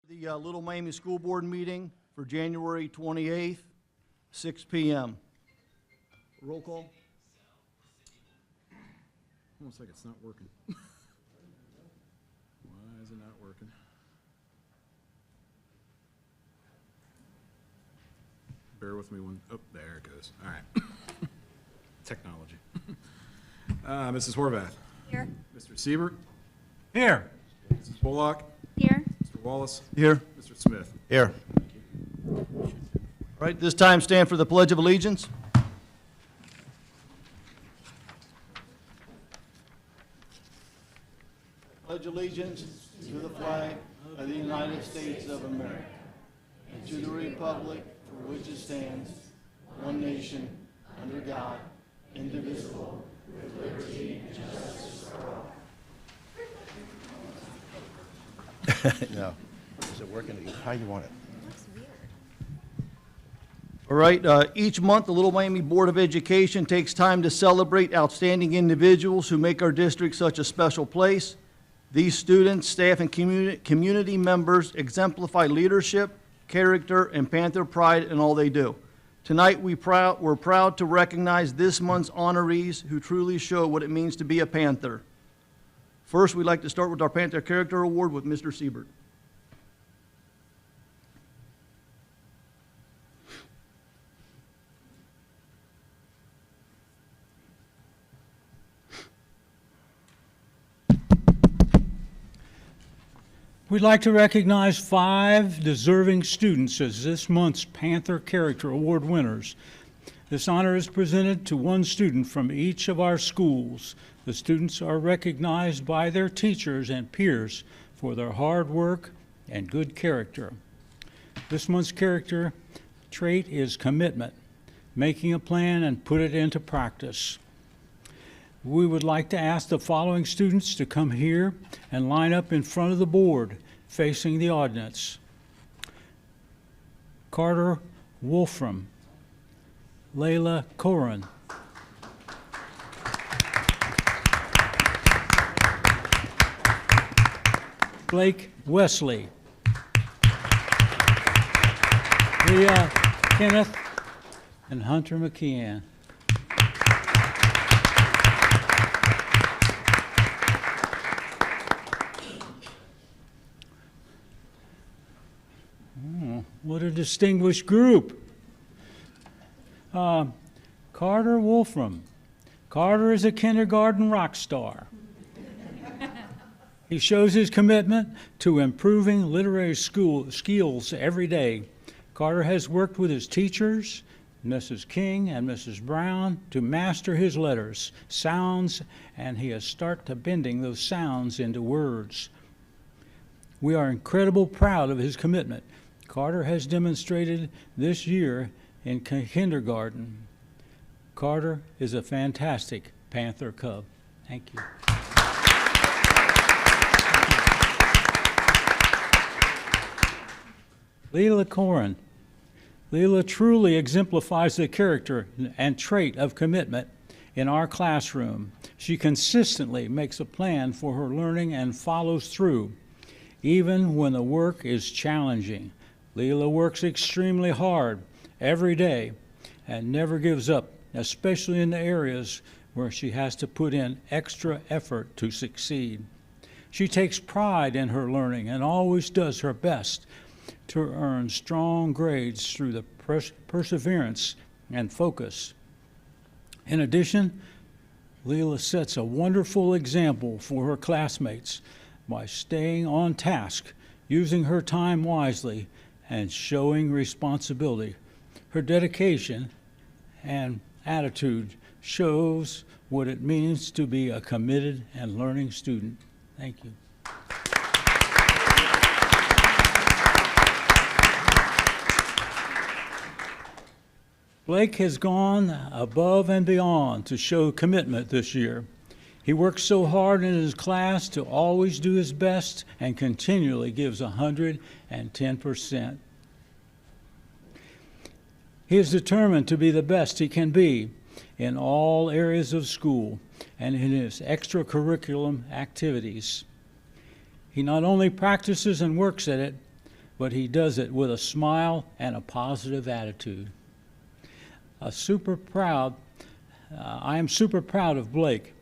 The Little Miami School Board meeting for January 28th, 6 p.m. Roll call. Almost like it's not working. Why is it not working? Bear with me one. Oh, there it goes. All right. Technology. Mrs. Horvath. Here. Mr. Siebert. Here. Mrs. Pollock. Here. Mr. Wallace. Here. Mr. Smith. Here. All right, this time stand for the Pledge of Allegiance. Pledge allegiance to the flag of the United States of America and to the republic for which it stands, one nation, under God, indivisible, with liberty and justice for all. No. Is it working? How you want it? All right, each month, the Little Miami Board of Education takes time to celebrate outstanding individuals who make our district such a special place. These students, staff, and community members exemplify leadership, character, and Panther pride in all they do. Tonight, we're proud to recognize this month's honorees who truly show what it means to be a Panther. First, we'd like to start with our Panther Character Award with Mr. Siebert. We'd like to recognize 5 deserving students as this month's Panther Character Award winners. This honor is presented to one student from each of our schools. The students are recognized by their teachers and peers for their hard work and good character. This month's character trait is commitment, making a plan and put it into practice. We would like to ask the following students to come here and line up in front of the board facing the audience. Carter Wolfram, Layla Corin, Blake Wesley, Leah Kenneth, and Hunter McKeon. What a distinguished group. Carter Wolfram. Carter is a kindergarten rock star. He shows his commitment to improving literary skills every day. Carter has worked with his teachers, Mrs. King and Mrs. Brown, to master his letters, sounds, and he has started bending those sounds into words. We are incredibly proud of his commitment. Carter has demonstrated this year in kindergarten. Carter is a fantastic Panther Cub. Thank you. Leela Corin. Leela truly exemplifies the character and trait of commitment in our classroom. She consistently makes a plan for her learning and follows through, even when the work is challenging. Leela works extremely hard every day and never gives up, especially in the areas where she has to put in extra effort to succeed. She takes pride in her learning and always does her best to earn strong grades through the perseverance and focus. In addition, Leela sets a wonderful example for her classmates by staying on task, using her time wisely, and showing responsibility. Her dedication and attitude shows what it means to be a committed and learning student. Thank you. Blake has gone above and beyond to show commitment this year. He works so hard in his class to always do his best and continually gives 110%. He is determined to be the best he can be in all areas of school and in his extracurricular activities. He not only practices and works at it, but he does it with a smile and a positive attitude. I am super proud of Blake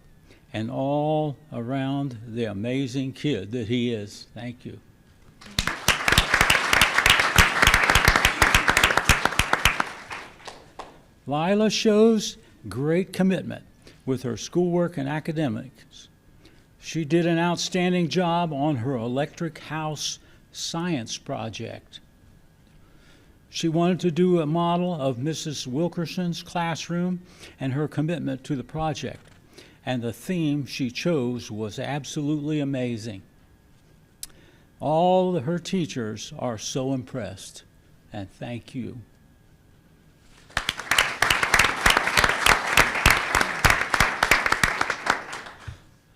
and all around the amazing kid that he is. Thank you. Lila shows great commitment with her schoolwork and academics. She did an outstanding job on her electric house science project. She wanted to do a model of Mrs. Wilkerson's classroom and her commitment to the project, and the theme she chose was absolutely amazing. All her teachers are so impressed, and thank you.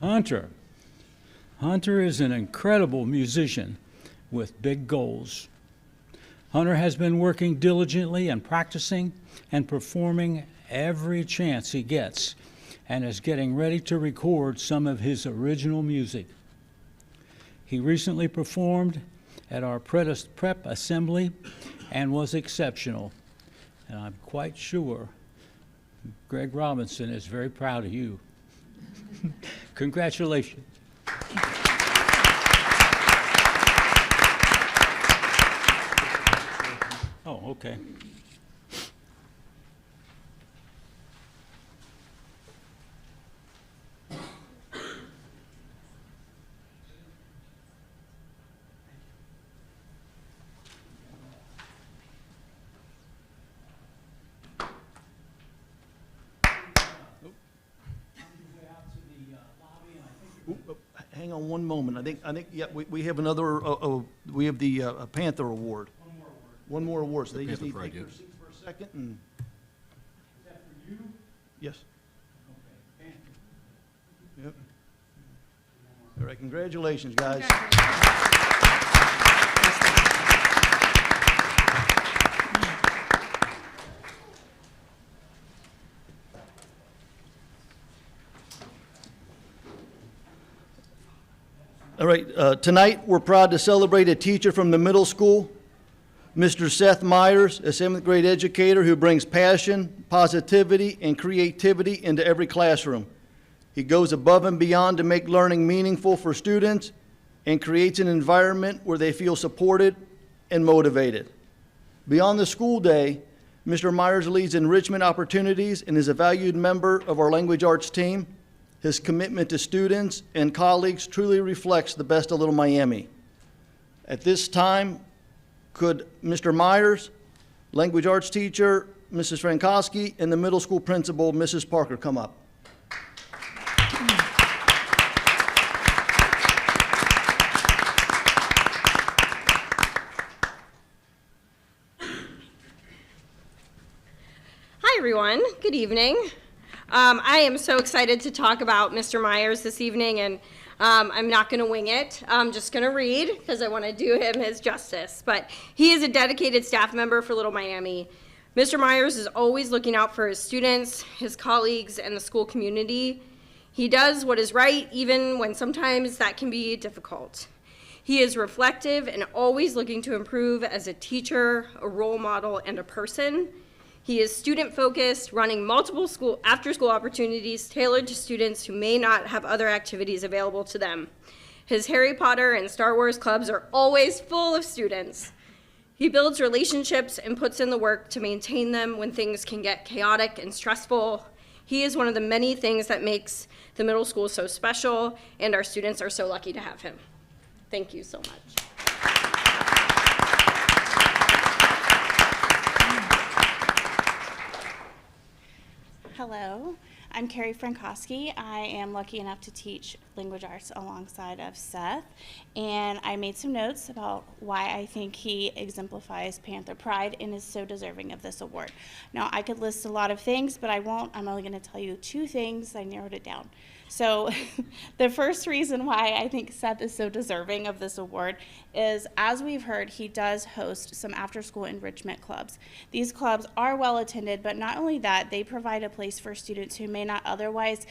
Hunter. Hunter is an incredible musician with big goals. Hunter has been working diligently and practicing and performing every chance he gets, and is getting ready to record some of his original music. He recently performed at our prep assembly and was exceptional. And I'm quite sure Greg Robinson is very proud of you. Congratulations. Oh, okay. Hang on one moment. I think, yeah, we have another, we have the Panther Award. One more award, so they just need to take their seats for a second and. Is that for you? Yes. Okay. Yep. All right, congratulations, guys. All right, tonight we're proud to celebrate a teacher from the middle school, Mr. Seth Myers, a 7th grade educator who brings passion, positivity, and creativity into every classroom. He goes above and beyond to make learning meaningful for students and creates an environment where they feel supported and motivated. Beyond the school day, Mr. Myers leads enrichment opportunities and is a valued member of our language arts team. His commitment to students and colleagues truly reflects the best of Little Miami. At this time, could Mr. Myers, language arts teacher, Mrs. Frankowski, and the middle school principal, Mrs. Parker, come up? Hi, everyone. Good evening. I am so excited to talk about Mr. Myers this evening, and I'm not going to wing it. I'm just going to read because I want to do him his justice. But he is a dedicated staff member for Little Miami. Mr. Myers is always looking out for his students, his colleagues, and the school community. He does what is right, even when sometimes that can be difficult. He is reflective and always looking to improve as a teacher, a role model, and a person. He is student-focused, running multiple after-school opportunities tailored to students who may not have other activities available to them. His Harry Potter and Star Wars clubs are always full of students. He builds relationships and puts in the work to maintain them when things can get chaotic and stressful. He is one of the many things that makes the middle school so special, and our students are so lucky to have him. Thank you so much. Hello, I'm Carrie Frankowski. I am lucky enough to teach language arts alongside of Seth, and I made some notes about why I think he exemplifies Panther pride and is so deserving of this award. Now, I could list a lot of things, but I won't. I'm only going to tell you 2 things. I narrowed it down. So the first reason why I think Seth is so deserving of this award is, as we've heard, he does host some after-school enrichment clubs. These clubs are well attended, but not only that, they provide a place for students who may not otherwise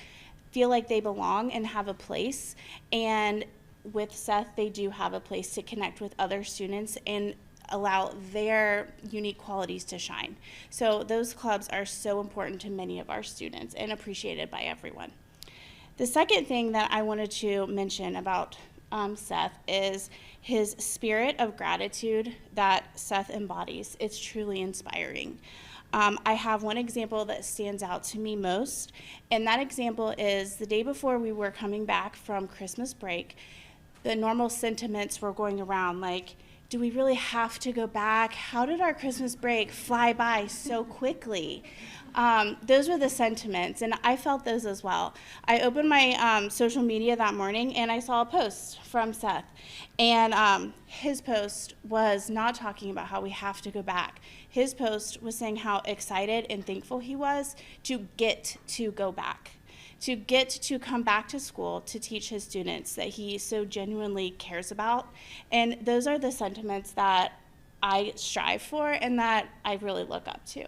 feel like they belong and have a place. And with Seth, they do have a place to connect with other students and allow their unique qualities to shine. So those clubs are so important to many of our students and appreciated by everyone. The second thing that I wanted to mention about Seth is his spirit of gratitude that Seth embodies. It's truly inspiring. I have one example that stands out to me most, and that example is the day before we were coming back from Christmas break, the normal sentiments were going around like, do we really have to go back? How did our Christmas break fly by so quickly? Those were the sentiments, and I felt those as well. I opened my social media that morning, and I saw a post from Seth. And his post was not talking about how we have to go back. His post was saying how excited and thankful he was to get to go back, to get to come back to school to teach his students that he so genuinely cares about. And those are the sentiments that I strive for and that I really look up to.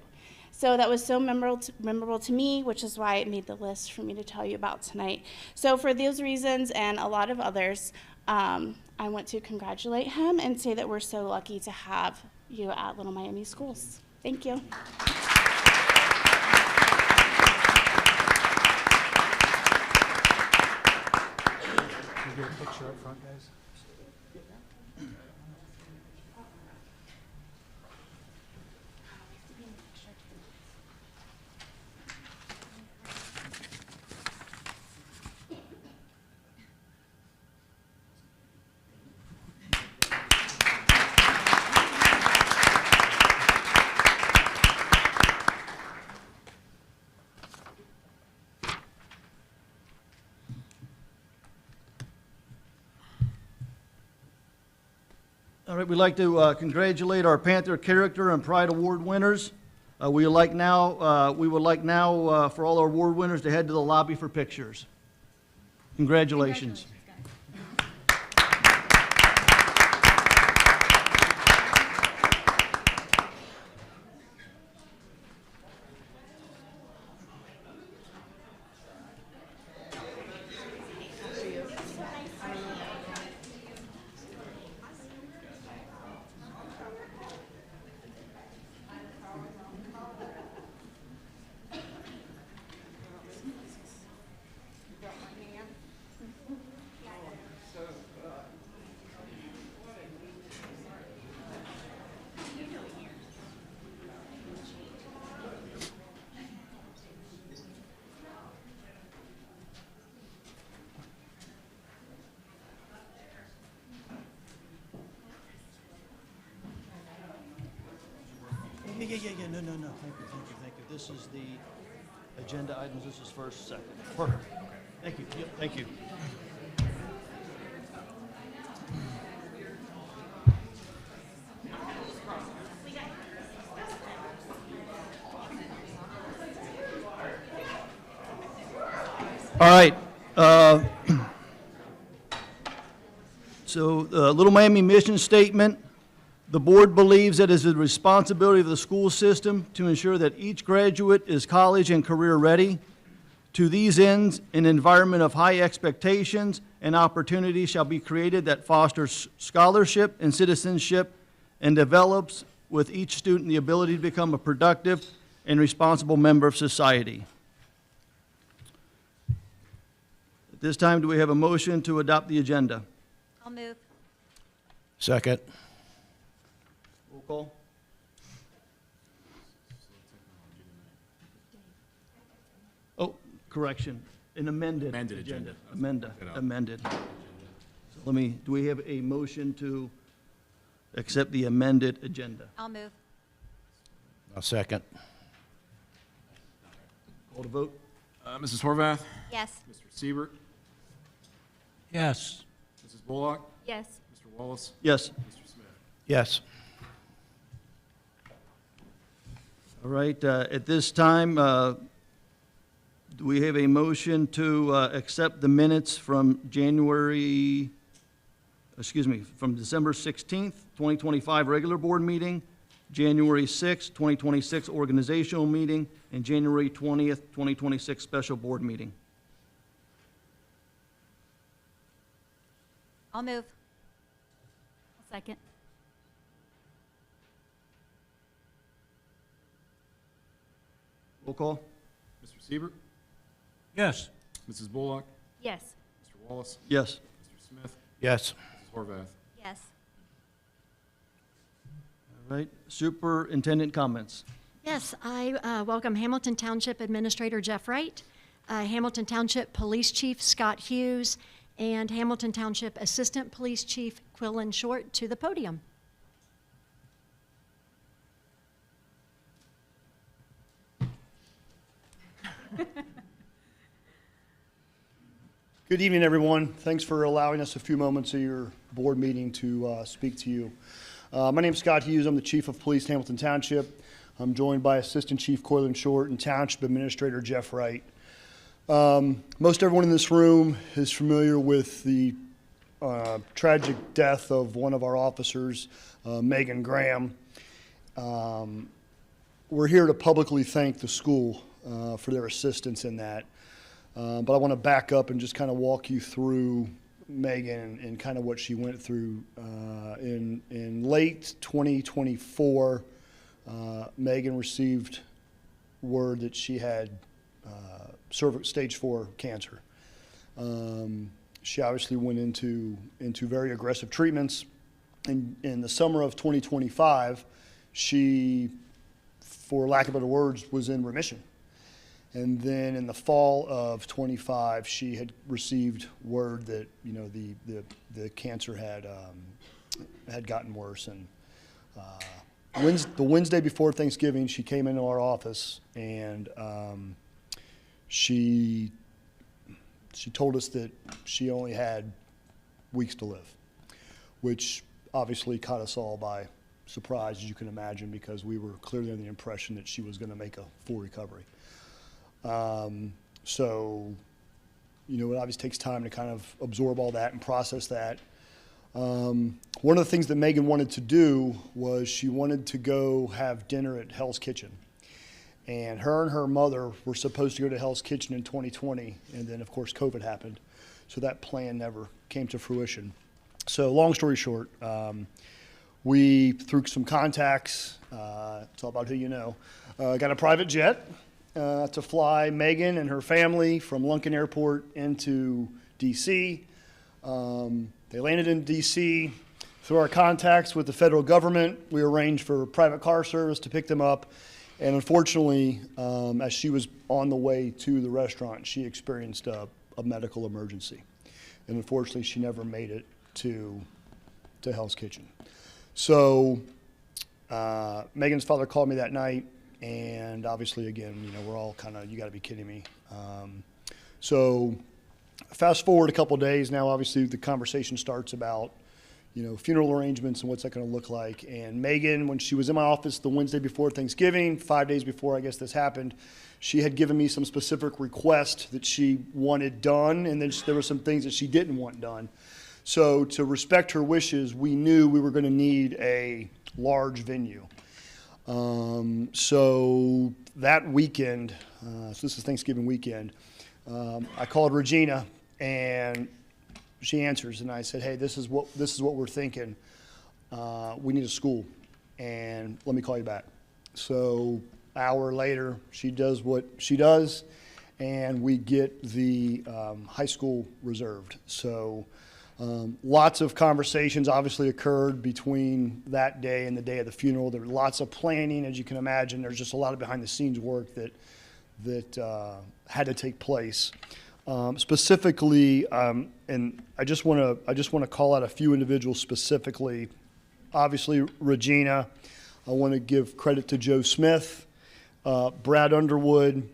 So that was so memorable to me, which is why it made the list for me to tell you about tonight. So for those reasons and a lot of others, I want to congratulate him and say that we're so lucky to have you at Little Miami Schools. Thank you. Can we get a picture up front, guys? All right, we'd like to congratulate our Panther Character and Pride Award winners. We would like now for all our award winners to head to the lobby for pictures. Congratulations. Yeah, no, thank you. This is the agenda items, this is first, second. Perfect. Thank you, yep, thank you. All right. So, Little Miami mission statement. The board believes it is the responsibility of the school system to ensure that each graduate is college and career ready. To these ends, an environment of high expectations and opportunity shall be created that fosters scholarship and citizenship and develops with each student the ability to become a productive and responsible member of society. At this time, do we have a motion to adopt the agenda? I'll move. Second. Roll call. Oh, correction, an amended. Amended agenda. Amended. So do we have a motion to accept the amended agenda? I'll move. I'll second. Call to vote? Mrs. Horvath? Yes. Mr. Siebert? Yes. Mrs. Bullock? Yes. Mr. Wallace? Yes. Mr. Smith? Yes. All right, at this time, do we have a motion to accept the minutes from from December 16th, 2025 regular board meeting, January 6th, 2026 organizational meeting, and January 20th, 2026 special board meeting? I'll move. I'll second. Roll call? Mr. Siebert, Yes. Mrs. Bullock, Yes. Mr. Wallace, Yes. Mr. Smith, Yes. Mrs. Horvath. Yes. All right, superintendent comments. Yes, I welcome Hamilton Township Administrator Jeff Wright, Hamilton Township Police Chief Scott Hughes, and Hamilton Township Assistant Police Chief Quillen Short to the podium. Good evening, everyone. Thanks for allowing us a few moments of your board meeting to speak to you. My name's Scott Hughes. I'm the Chief of Police, Hamilton Township. I'm joined by Assistant Chief Quillen Short and Township Administrator Jeff Wright. Most everyone in this room is familiar with the tragic death of one of our officers, Megan Graham. We're here to publicly thank the school for their assistance in that. But I want to back up and just kind of walk you through Megan and kind of what she went through. In late 2024, Megan received word that she had stage 4 cancer. She obviously went into very aggressive treatments. In the summer of 2025, she, for lack of better words, was in remission. And then in the fall of 25, she had received word that, you know, the cancer had gotten worse. And the Wednesday before Thanksgiving, she came into our office and she told us that she only had weeks to live, which obviously caught us all by surprise, as you can imagine, because we were clearly under the impression that she was going to make a full recovery. So, you know, it obviously takes time to kind of absorb all that and process that. One of the things that Megan wanted to do was she wanted to go have dinner at Hell's Kitchen. And her mother were supposed to go to Hell's Kitchen in 2020, and then, of course, COVID happened. So that plan never came to fruition. So long story short, we, through some contacts, it's all about who you know, got a private jet to fly Megan and her family from Lunken Airport into D.C. They landed in D.C. Through our contacts with the federal government, we arranged for private car service to pick them up. And unfortunately, as she was on the way to the restaurant, she experienced a medical emergency. And unfortunately, she never made it to Hell's Kitchen. So Megan's father called me that night. And obviously, again, you know, we're all kind of, you got to be kidding me. So fast forward a couple of days now, obviously the conversation starts about, you know, funeral arrangements and what's that going to look like. And Megan, when she was in my office the Wednesday before Thanksgiving, 5 days before I guess this happened, she had given me some specific requests that she wanted done, and then there were some things that she didn't want done. So to respect her wishes, we knew we were going to need a large venue. So that weekend, so this is Thanksgiving weekend, I called Regina and she answers and I said, hey, this is what we're thinking. We need a school and let me call you back. So an hour later, she does what she does and we get the high school reserved. So lots of conversations obviously occurred between that day and the day of the funeral. There were lots of planning, as you can imagine. There's just a lot of behind-the-scenes work that had to take place. Specifically, and I just want to call out a few individuals specifically. Obviously, Regina. I want to give credit to Joe Smith, Brad Underwood,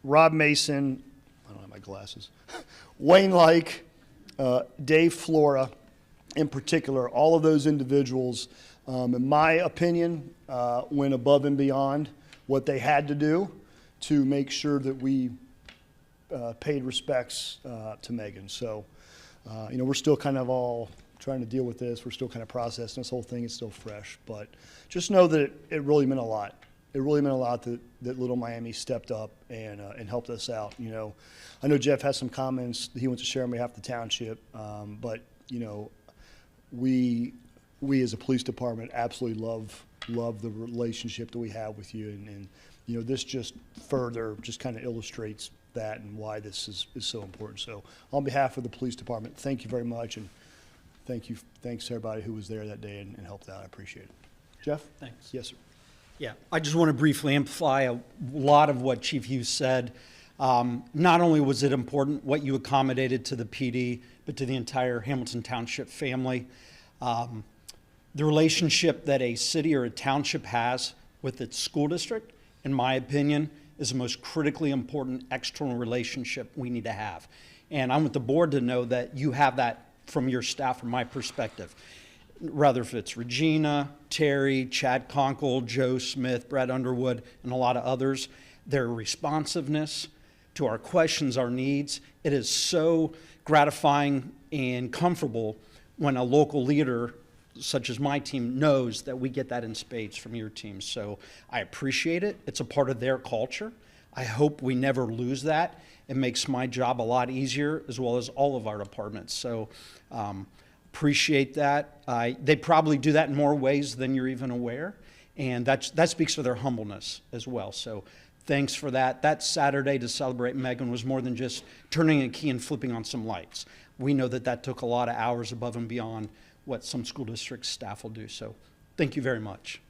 Rob Mason. I don't have my glasses. Wayne Like. Dave Flora, in particular, all of those individuals, in my opinion, went above and beyond what they had to do to make sure that we paid respects to Megan. So, you know, we're still kind of all trying to deal with this. We're still kind of processing this whole thing. It's still fresh. But just know that it really meant a lot. It really meant a lot that Little Miami stepped up and helped us out. You know, I know Jeff has some comments that he wants to share on behalf of the township, but you know, we as a police department absolutely love the relationship that we have with you, and this just further just kind of illustrates that and why this is so important. So on behalf of the police department, thank you very much, and thanks to everybody who was there that day and helped out. I appreciate it. Jeff? Thanks. Yes, sir. Yeah, I just want to briefly amplify a lot of what Chief Hughes said. Not only was it important what you accommodated to the PD, but to the entire Hamilton Township family. The relationship that a city or a township has with its school district, in my opinion, is the most critically important external relationship we need to have. And I want the board to know that you have that from your staff, from my perspective. Rather if it's Regina, Terry, Chad Conkle, Joe Smith, Brett Underwood, and a lot of others, their responsiveness to our questions, our needs, it is so gratifying and comfortable when a local leader such as my team knows that we get that in spades from your team. So I appreciate it. It's a part of their culture. I hope we never lose that. It makes my job a lot easier, as well as all of our departments. So appreciate that. They probably do that in more ways than you're even aware, and that speaks for their humbleness as well. So thanks for that. That Saturday to celebrate Megan was more than just turning a key and flipping on some lights. We know that took a lot of hours above and beyond what some school district staff will do. So thank you very much.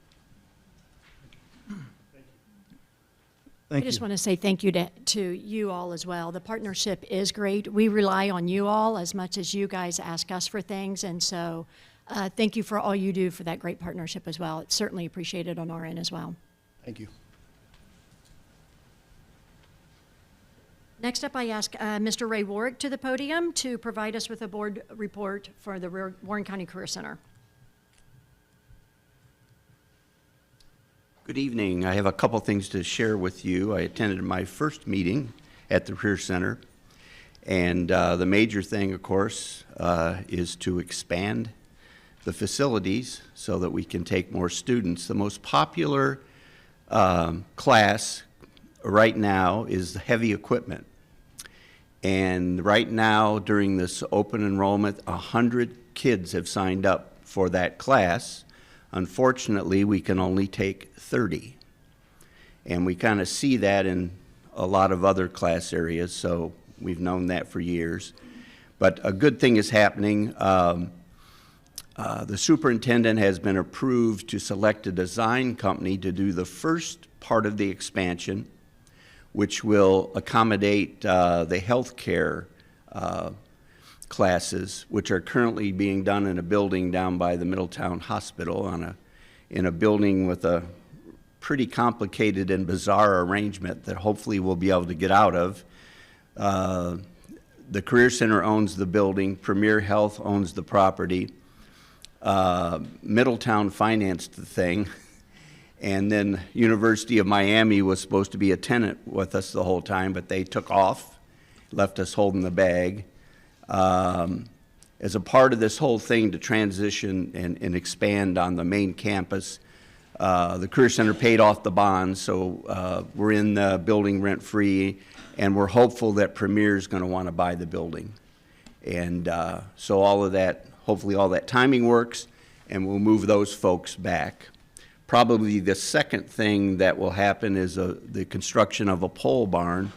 I just want to say thank you to you all as well. The partnership is great. We rely on you all as much as you guys ask us for things, and so thank you for all you do for that great partnership as well. It's certainly appreciated on our end as well. Thank you. Next up, I ask Mr. Ray Warwick to the podium to provide us with a board report for the Warren County Career Center. Good evening. I have a couple things to share with you. I attended my first meeting at the Career Center, and the major thing, of course, is to expand the facilities so that we can take more students. The most popular class right now is heavy equipment. And right now, during this open enrollment, 100 kids have signed up for that class. Unfortunately, we can only take 30. And we kind of see that in a lot of other class areas, so we've known that for years. But a good thing is happening. The superintendent has been approved to select a design company to do the first part of the expansion, which will accommodate the healthcare classes, which are currently being done in a building down by the Middletown Hospital in a building with a pretty complicated and bizarre arrangement that hopefully we'll be able to get out of. The Career Center owns the building. Premier Health owns the property. Middletown financed the thing. And then University of Miami was supposed to be a tenant with us the whole time, but they took off, left us holding the bag. As a part of this whole thing to transition and expand on the main campus, the Career Center paid off the bonds, so we're in the building rent-free, and we're hopeful that Premier is going to want to buy the building. And so all of that, hopefully all that timing works, and we'll move those folks back. Probably the second thing that will happen is the construction of a pole barn,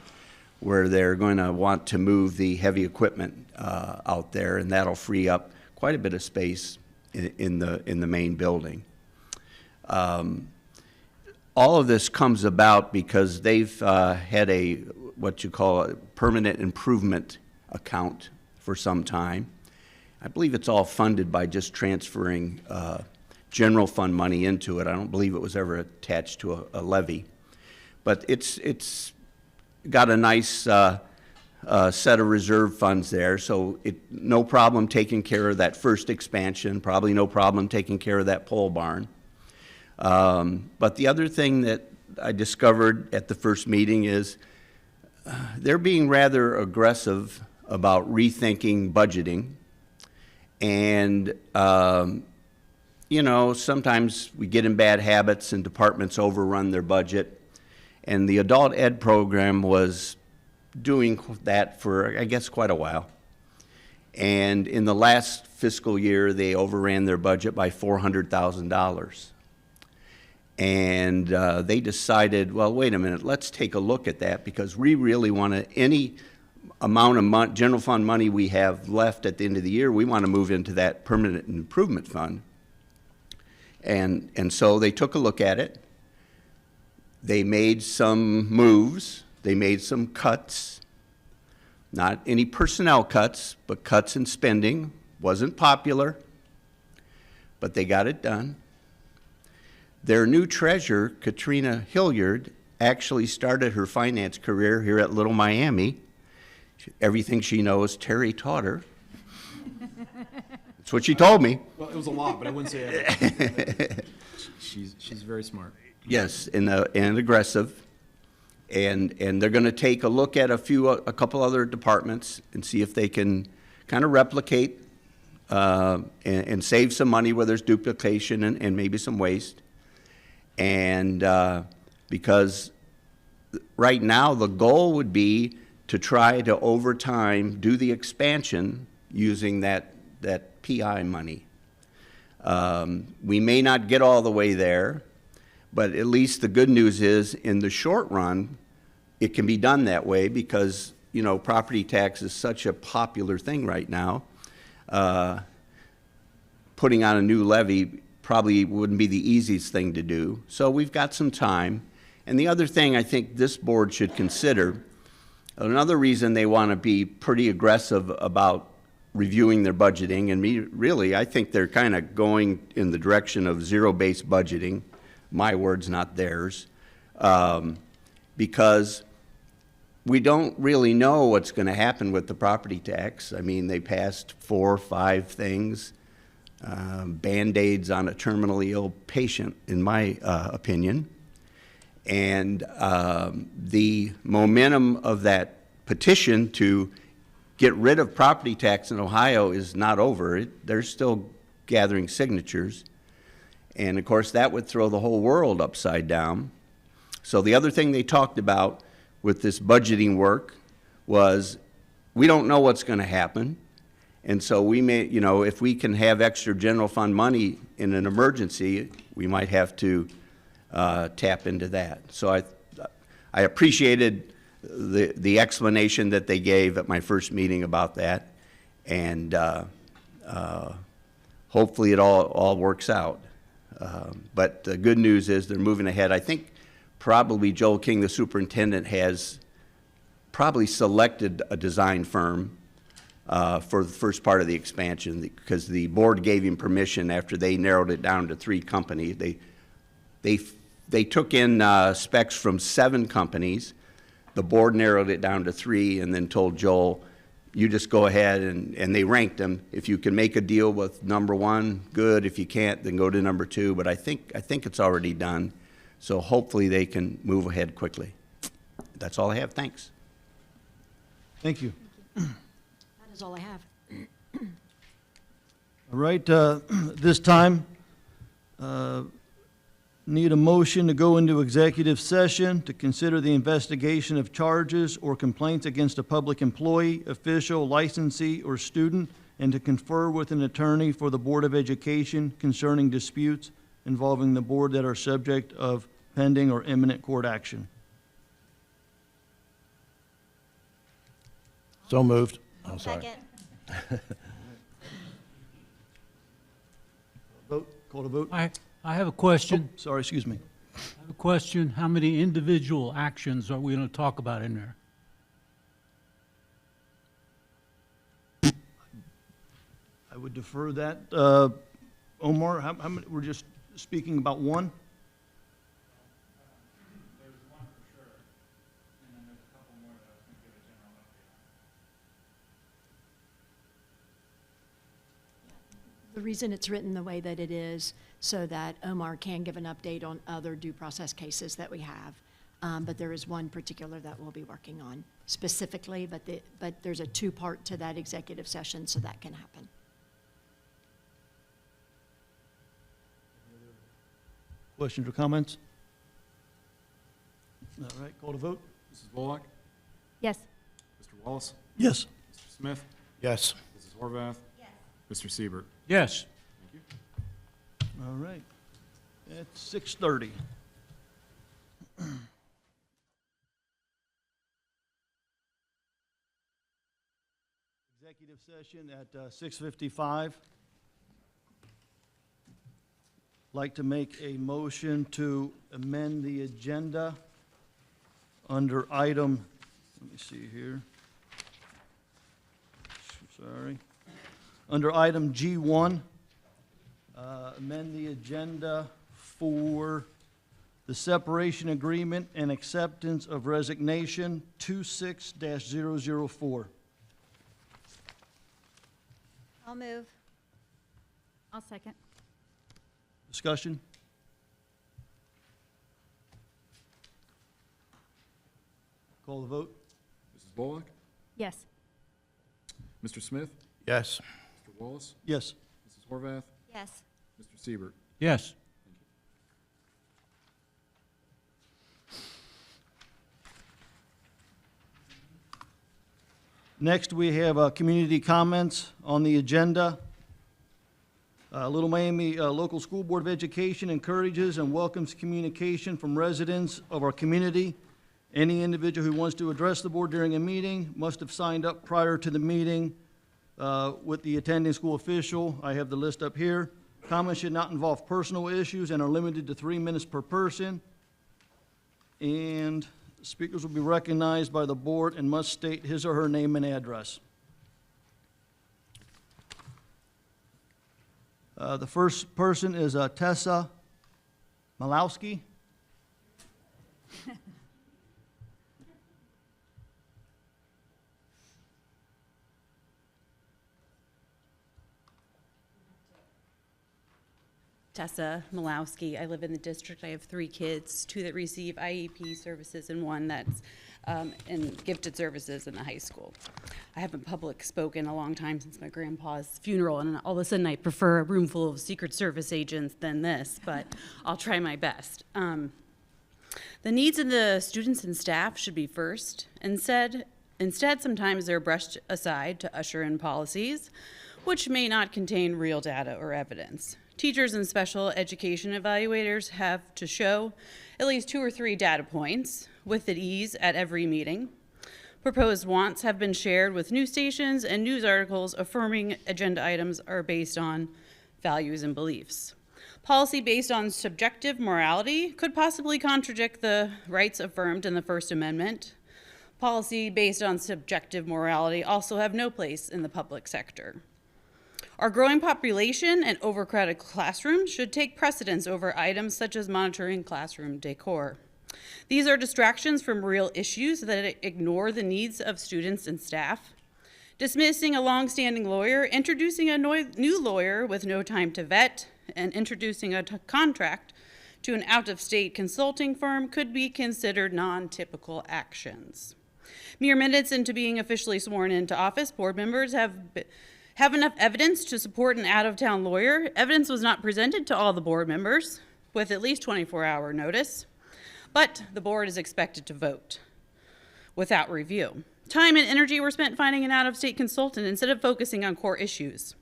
where they're going to want to move the heavy equipment out there, and that'll free up quite a bit of space in the main building. All of this comes about because they've had what you call a permanent improvement account for some time. I believe it's all funded by just transferring general fund money into it. I don't believe it was ever attached to a levy. But it's got a nice set of reserve funds there, so no problem taking care of that first expansion, probably no problem taking care of that pole barn. But the other thing that I discovered at the first meeting is they're being rather aggressive about rethinking budgeting. And you know, sometimes we get in bad habits and departments overrun their budget. And the adult ed program was doing that for, I guess, quite a while. And in the last fiscal year, they overran their budget by $400,000. And they decided, well, wait a minute, let's take a look at that, because we really want to, any amount of general fund money we have left at the end of the year, we want to move into that permanent improvement fund. And so they took a look at it. They made some moves. They made some cuts. Not any personnel cuts, but cuts in spending. Wasn't popular, but they got it done. Their new treasurer, Katrina Hilliard, actually started her finance career here at Little Miami. Everything she knows, Terry taught her. That's what she told me. Well, it was a lot, but I wouldn't say everything. She's very smart. Yes, and aggressive. And they're going to take a look at a couple other departments and see if they can kind of replicate and save some money where there's duplication and maybe some waste. And because right now the goal would be to try to, over time, do the expansion using that PI money. We may not get all the way there, but at least the good news is, in the short run, it can be done that way because, you know, property tax is such a popular thing right now. Putting on a new levy probably wouldn't be the easiest thing to do. So we've got some time. And the other thing I think this board should consider, another reason they want to be pretty aggressive about reviewing their budgeting, and really, I think they're kind of going in the direction of zero-based budgeting, my words, not theirs, because we don't really know what's going to happen with the property tax. I mean, they passed 4 or 5 things, Band-Aids on a terminally ill patient, in my opinion. And the momentum of that petition to get rid of property tax in Ohio is not over. They're still gathering signatures. And of course, that would throw the whole world upside down. So the other thing they talked about with this budgeting work was, we don't know what's going to happen. And so we may, you know, if we can have extra general fund money in an emergency, we might have to tap into that. So I appreciated the explanation that they gave at my first meeting about that, and hopefully it all works out. But the good news is they're moving ahead. I think probably Joel King, the superintendent, has probably selected a design firm for the first part of the expansion, because the board gave him permission after they narrowed it down to 3 companies. They took in specs from 7 companies. The board narrowed it down to 3 and then told Joel, you just go ahead, and they ranked them. If you can make a deal with number 1, good. If you can't, then go to number 2. But I think it's already done. So hopefully they can move ahead quickly. That's all I have. Thanks. Thank you. That is all I have. All right, this time, need a motion to go into executive session to consider the investigation of charges or complaints against a public employee, official, licensee, or student, and to confer with an attorney for the Board of Education concerning disputes involving the board that are subject of pending or imminent court action. So moved. I'm sorry. Second. Vote, call to vote. I have a question. Oh, sorry, excuse me. I have a question. How many individual actions are we going to talk about in there? I would defer that. Omar, how many, we're just speaking about one? There's one for sure, and then there's a couple more that I was going to give a general update on. The reason it's written the way that it is so that Omar can give an update on other due process cases that we have. But there is one particular that we'll be working on specifically, but there's a 2-part to that executive session, so that can happen. Questions or comments? All right, call to vote. Mrs. Volak? Yes. Mr. Wallace? Yes. Mr. Smith? Yes. Mrs. Horvath? Yes. Mr. Siebert? Yes. Thank you. All right. It's 6:30. Executive session at 6:55. Like to make a motion to amend the agenda under item, let me see here. Sorry. Under item G1, amend the agenda for the separation agreement and acceptance of resignation 26-004. I'll move. I'll second. Discussion? Call the vote. Mrs. Bullock? Yes. Mr. Smith? Yes. Mr. Wallace? Yes. Mrs. Horvath? Yes. Mr. Siebert? Yes. Next, we have community comments on the agenda. Little Miami Local School Board of Education encourages and welcomes communication from residents of our community. Any individual who wants to address the board during a meeting must have signed up prior to the meeting with the attending school official. I have the list up here. Comments should not involve personal issues and are limited to 3 minutes per person. And speakers will be recognized by the board and must state his or her name and address. The first person is Tessa Malowski. Tessa Malowski. I live in the district. I have 3 kids, 2 that receive IEP services and 1 that's in gifted services in the high school. I haven't public spoken a long time since my grandpa's funeral, and all of a sudden I prefer a room full of Secret Service agents than this, but I'll try my best. The needs of the students and staff should be first. Instead, sometimes they're brushed aside to usher in policies, which may not contain real data or evidence. Teachers and special education evaluators have to show at least 2 or 3 data points with ease at every meeting. Proposed wants have been shared with news stations, and news articles affirming agenda items are based on values and beliefs. Policy based on subjective morality could possibly contradict the rights affirmed in the First Amendment. Policy based on subjective morality also have no place in the public sector. Our growing population and overcrowded classrooms should take precedence over items such as monitoring classroom decor. These are distractions from real issues that ignore the needs of students and staff. Dismissing a long-standing lawyer, introducing a new lawyer with no time to vet, and introducing a contract to an out-of-state consulting firm could be considered non-typical actions. Mere minutes into being officially sworn into office, board members have enough evidence to support an out-of-town lawyer. Evidence was not presented to all the board members with at least 24-hour notice, but the board is expected to vote without review. Time and energy were spent finding an out-of-state consultant instead of focusing on core issues.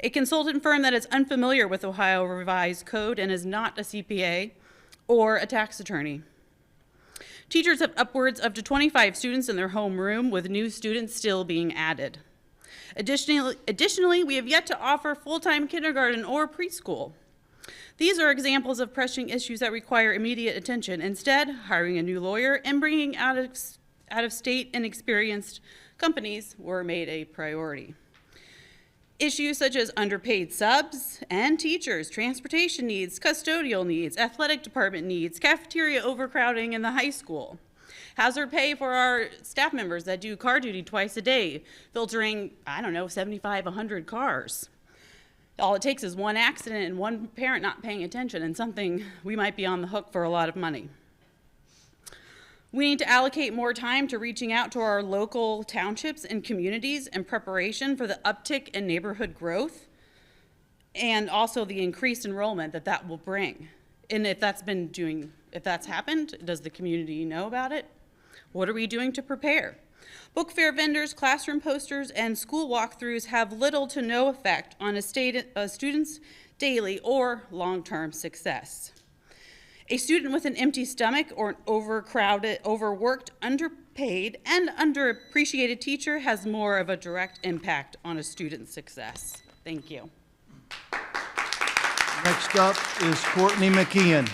A consultant firm that is unfamiliar with Ohio Revised Code and is not a CPA or a tax attorney. Teachers have upwards of 25 students in their homeroom, with new students still being added. Additionally, we have yet to offer full-time kindergarten or preschool. These are examples of pressing issues that require immediate attention. Instead, hiring a new lawyer and bringing out-of-state and experienced companies were made a priority. Issues such as underpaid subs and teachers, transportation needs, custodial needs, athletic department needs, cafeteria overcrowding in the high school, hazard pay for our staff members that do car duty twice a day, filtering, 75, 100 cars. All it takes is one accident and one parent not paying attention, and something we might be on the hook for a lot of money. We need to allocate more time to reaching out to our local townships and communities in preparation for the uptick in neighborhood growth and also the increased enrollment that will bring. And if that's happened, does the community know about it? What are we doing to prepare? Book fair vendors, classroom posters, and school walkthroughs have little to no effect on a student's daily or long-term success. A student with an empty stomach or an overcrowded, overworked, underpaid, and underappreciated teacher has more of a direct impact on a student's success. Thank you. Next up is Courtney McKeon.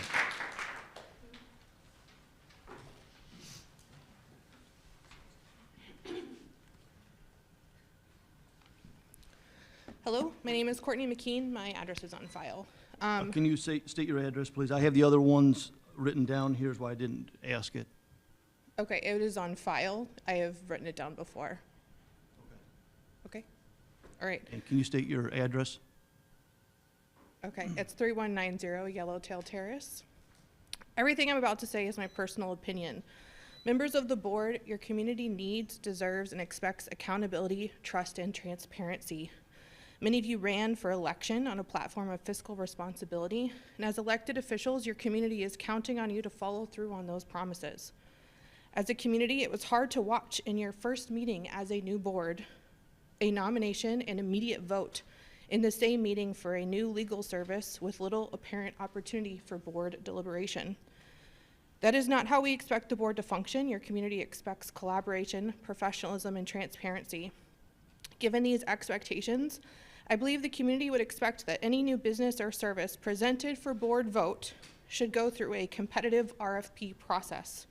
Hello, my name is Courtney McKean. My address is on file. Can you state your address, please? I have the other ones written down. Here's why I didn't ask it. Okay, it is on file. I have written it down before. Okay. All right. And can you state your address? Okay, it's 3190 Yellowtail Terrace. Everything I'm about to say is my personal opinion. Members of the board, your community needs, deserves, and expects accountability, trust, and transparency. Many of you ran for election on a platform of fiscal responsibility, and as elected officials, your community is counting on you to follow through on those promises. As a community, it was hard to watch in your first meeting as a new board, a nomination and immediate vote in the same meeting for a new legal service with little apparent opportunity for board deliberation. That is not how we expect the board to function. Your community expects collaboration, professionalism, and transparency. Given these expectations, I believe the community would expect that any new business or service presented for board vote should go through a competitive RFP process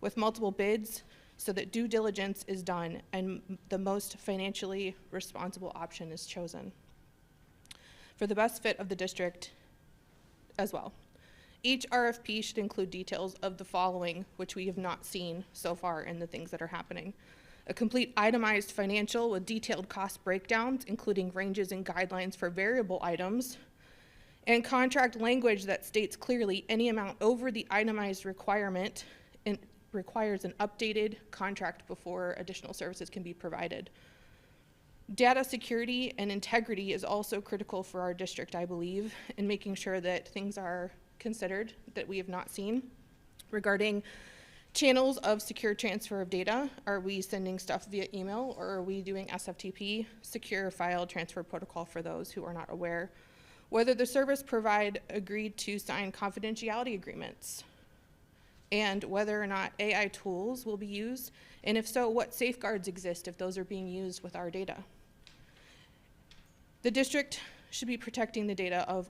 with multiple bids so that due diligence is done and the most financially responsible option is chosen for the best fit of the district as well. Each RFP should include details of the following, which we have not seen so far in the things that are happening. A complete itemized financial with detailed cost breakdowns, including ranges and guidelines for variable items, and contract language that states clearly any amount over the itemized requirement and requires an updated contract before additional services can be provided. Data security and integrity is also critical for our district, I believe, in making sure that things are considered that we have not seen regarding channels of secure transfer of data. Are we sending stuff via email, or are we doing SFTP, secure file transfer protocol for those who are not aware? Whether the service provider agreed to sign confidentiality agreements, and whether or not AI tools will be used, and if so, what safeguards exist if those are being used with our data. The district should be protecting the data of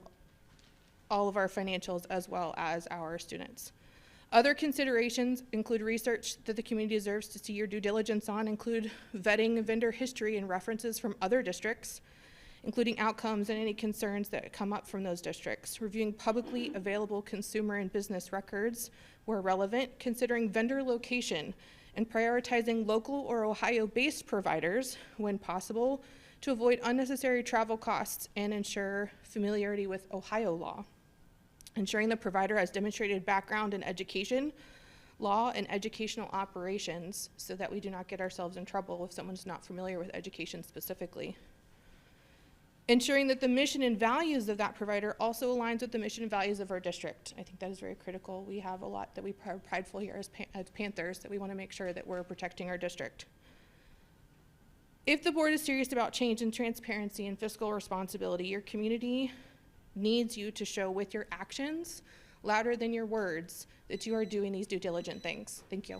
all of our financials as well as our students. Other considerations include research that the community deserves to see your due diligence on, include vetting vendor history and references from other districts, including outcomes and any concerns that come up from those districts, reviewing publicly available consumer and business records where relevant, considering vendor location, and prioritizing local or Ohio-based providers when possible to avoid unnecessary travel costs and ensure familiarity with Ohio law. Ensuring the provider has demonstrated background in education, law, and educational operations so that we do not get ourselves in trouble if someone's not familiar with education specifically. Ensuring that the mission and values of that provider also aligns with the mission and values of our district. I think that is very critical. We have a lot that we are prideful here as Panthers, that we want to make sure that we're protecting our district. If the board is serious about change and transparency and fiscal responsibility, your community needs you to show with your actions, louder than your words, that you are doing these due diligent things. Thank you.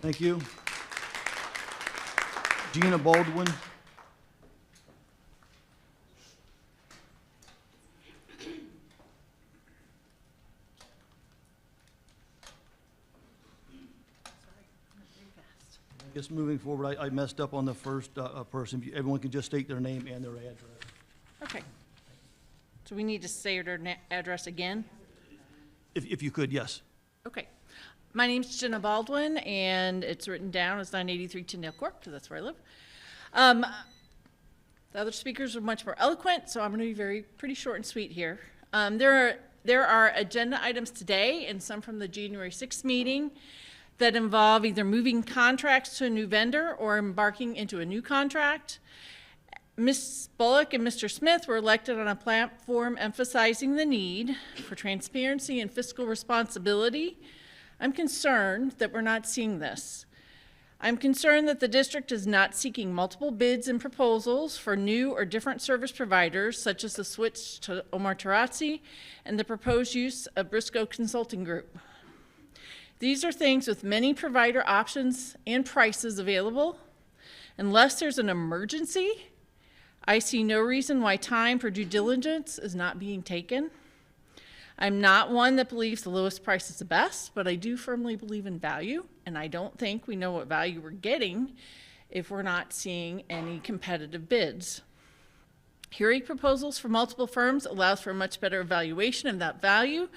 Thank you. Gina Baldwin. I guess moving forward, I messed up on the first person. Everyone can just state their name and their address. Okay. So we need to say their address again? If you could, yes. Okay. My name's Jenna Baldwin, and it's written down as 983 Tyndale Court, because that's where I live. The other speakers are much more eloquent, so I'm going to be pretty short and sweet here. There are agenda items today, and some from the January 6th meeting, that involve either moving contracts to a new vendor or embarking into a new contract. Ms. Bullock and Mr. Smith were elected on a platform emphasizing the need for transparency and fiscal responsibility. I'm concerned that we're not seeing this. I'm concerned that the district is not seeking multiple bids and proposals for new or different service providers, such as the switch to Omar Tarazzi and the proposed use of Briscoe Consulting Group. These are things with many provider options and prices available. Unless there's an emergency, I see no reason why time for due diligence is not being taken. I'm not one that believes the lowest price is the best, but I do firmly believe in value, and I don't think we know what value we're getting if we're not seeing any competitive bids. Hearing proposals from multiple firms allows for a much better evaluation of that value.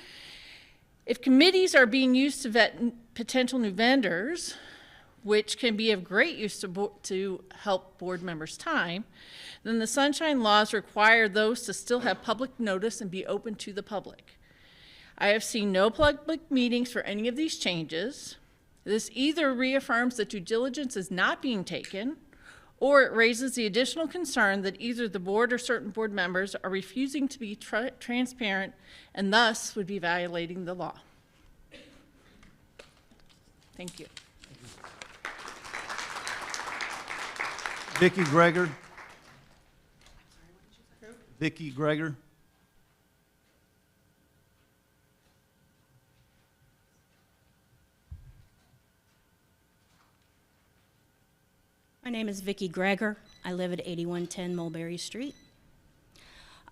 If committees are being used to vet potential new vendors, which can be of great use to help board members' time, then the sunshine laws require those to still have public notice and be open to the public. I have seen no public meetings for any of these changes. This either reaffirms that due diligence is not being taken, or it raises the additional concern that either the board or certain board members are refusing to be transparent and thus would be violating the law. Thank you. Vicki Greger. Vicki Greger. My name is Vicki Greger. I live at 8110 Mulberry Street.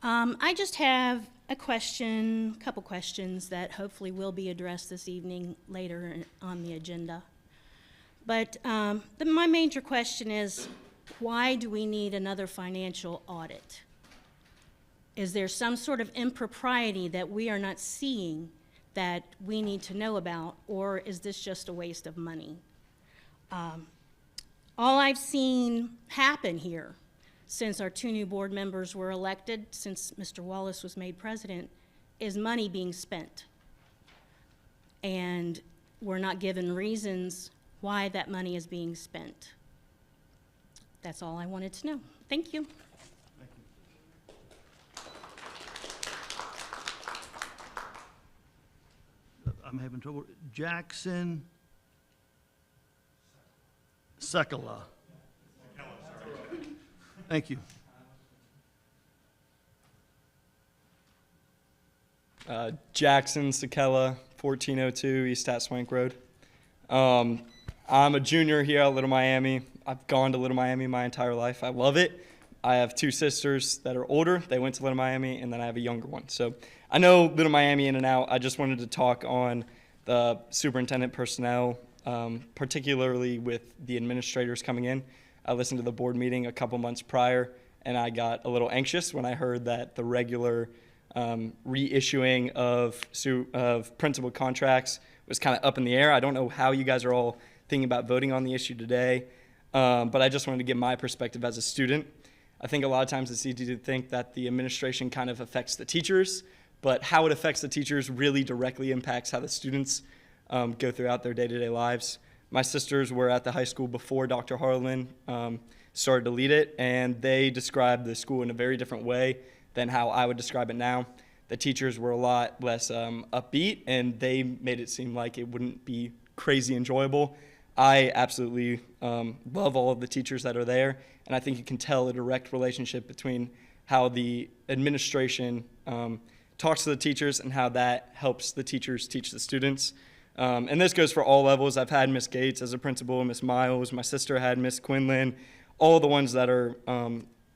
I just have a couple questions that hopefully will be addressed this evening later on the agenda. But my major question is, why do we need another financial audit? Is there some sort of impropriety that we are not seeing that we need to know about, or is this just a waste of money? All I've seen happen here since our 2 new board members were elected, since Mr. Wallace was made president, is money being spent. And we're not given reasons why that money is being spent. That's all I wanted to know. Thank you. I'm having trouble. Jackson Sekela. Thank you. Jackson Sekela, 1402 East at Swank Road. I'm a junior here at Little Miami. I've gone to Little Miami my entire life. I love it. I have 2 sisters that are older. They went to Little Miami, and then I have a younger one. So I know Little Miami in and out. I just wanted to talk on the superintendent personnel, particularly with the administrators coming in. I listened to the board meeting a couple months prior, and I got a little anxious when I heard that the regular reissuing of principal contracts was kind of up in the air. I don't know how you guys are all thinking about voting on the issue today, but I just wanted to give my perspective as a student. I think a lot of times it's easy to think that the administration kind of affects the teachers, but how it affects the teachers really directly impacts how the students go throughout their day-to-day lives. My sisters were at the high school before Dr. Harlan started to lead it, and they described the school in a very different way than how I would describe it now. The teachers were a lot less upbeat, and they made it seem like it wouldn't be crazy enjoyable. I absolutely love all of the teachers that are there, and I think you can tell a direct relationship between how the administration talks to the teachers and how that helps the teachers teach the students. And this goes for all levels. I've had Miss Gates as a principal, Miss Miles, my sister had Miss Quinlan, all the ones that are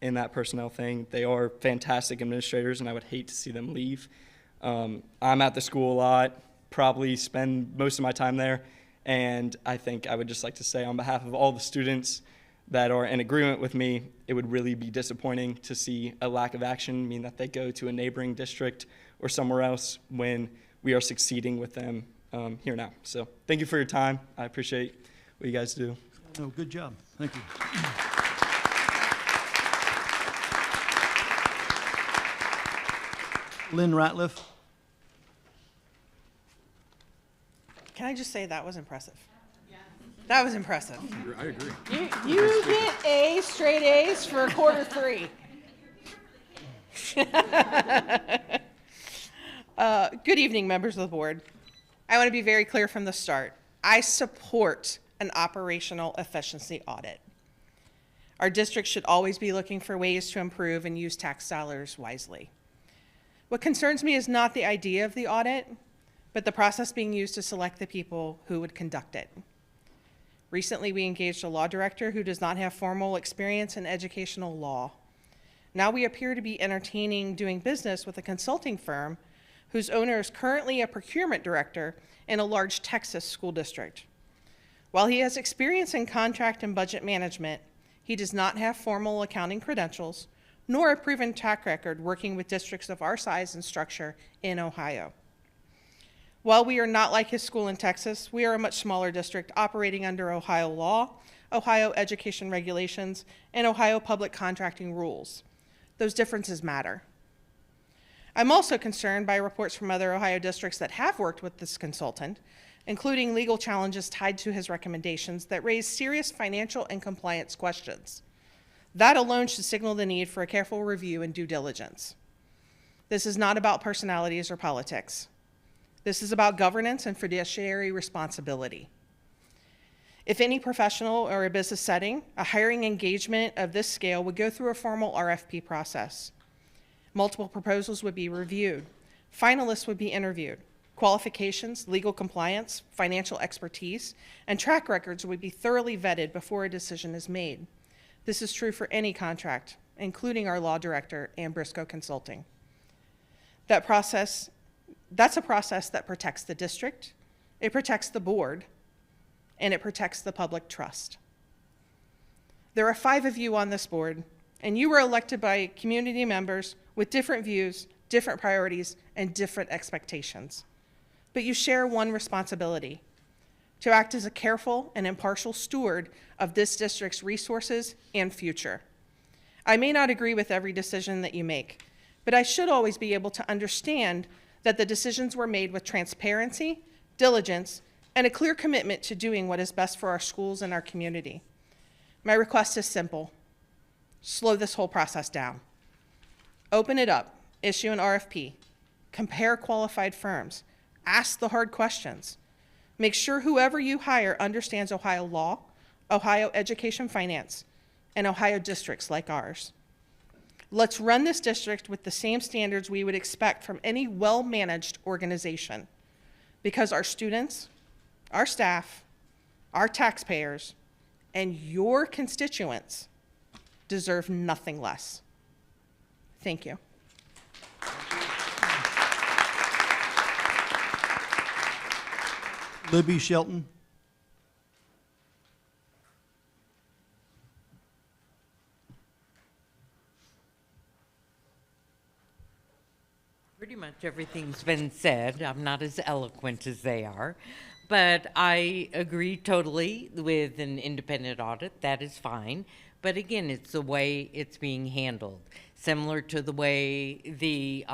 in that personnel thing. They are fantastic administrators, and I would hate to see them leave. I'm at the school a lot, probably spend most of my time there, and I think I would just like to say on behalf of all the students that are in agreement with me, it would really be disappointing to see a lack of action mean that they go to a neighboring district or somewhere else when we are succeeding with them here now. So thank you for your time. I appreciate what you guys do. Oh, good job. Thank you. Lynn Ratliff. Can I just say that was impressive? That was impressive. I agree. You get A, straight A's for quarter 3. Good evening, members of the board. I want to be very clear from the start. I support an operational efficiency audit. Our district should always be looking for ways to improve and use tax dollars wisely. What concerns me is not the idea of the audit, but the process being used to select the people who would conduct it. Recently, we engaged a law director who does not have formal experience in educational law. Now we appear to be entertaining doing business with a consulting firm whose owner is currently a procurement director in a large Texas school district. While he has experience in contract and budget management, he does not have formal accounting credentials, nor a proven track record working with districts of our size and structure in Ohio. While we are not like his school in Texas, we are a much smaller district operating under Ohio law, Ohio education regulations, and Ohio public contracting rules. Those differences matter. I'm also concerned by reports from other Ohio districts that have worked with this consultant, including legal challenges tied to his recommendations that raise serious financial and compliance questions. That alone should signal the need for a careful review and due diligence. This is not about personalities or politics. This is about governance and fiduciary responsibility. If any professional or a business setting, a hiring engagement of this scale would go through a formal RFP process. Multiple proposals would be reviewed. Finalists would be interviewed. Qualifications, legal compliance, financial expertise, and track records would be thoroughly vetted before a decision is made. This is true for any contract, including our law director and Briscoe Consulting. That's a process that protects the district, it protects the board, and it protects the public trust. There are 5 of you on this board, and you were elected by community members with different views, different priorities, and different expectations. But you share one responsibility: to act as a careful and impartial steward of this district's resources and future. I may not agree with every decision that you make, but I should always be able to understand that the decisions were made with transparency, diligence, and a clear commitment to doing what is best for our schools and our community. My request is simple: slow this whole process down. Open it up, issue an RFP, compare qualified firms, ask the hard questions. Make sure whoever you hire understands Ohio law, Ohio education finance, and Ohio districts like ours. Let's run this district with the same standards we would expect from any well-managed organization, because our students, our staff, our taxpayers, and your constituents deserve nothing less. Thank you. Libby Shelton. Pretty much everything's been said. I'm not as eloquent as they are, but I agree totally with an independent audit. That is fine. But again, it's the way it's being handled, similar to the way the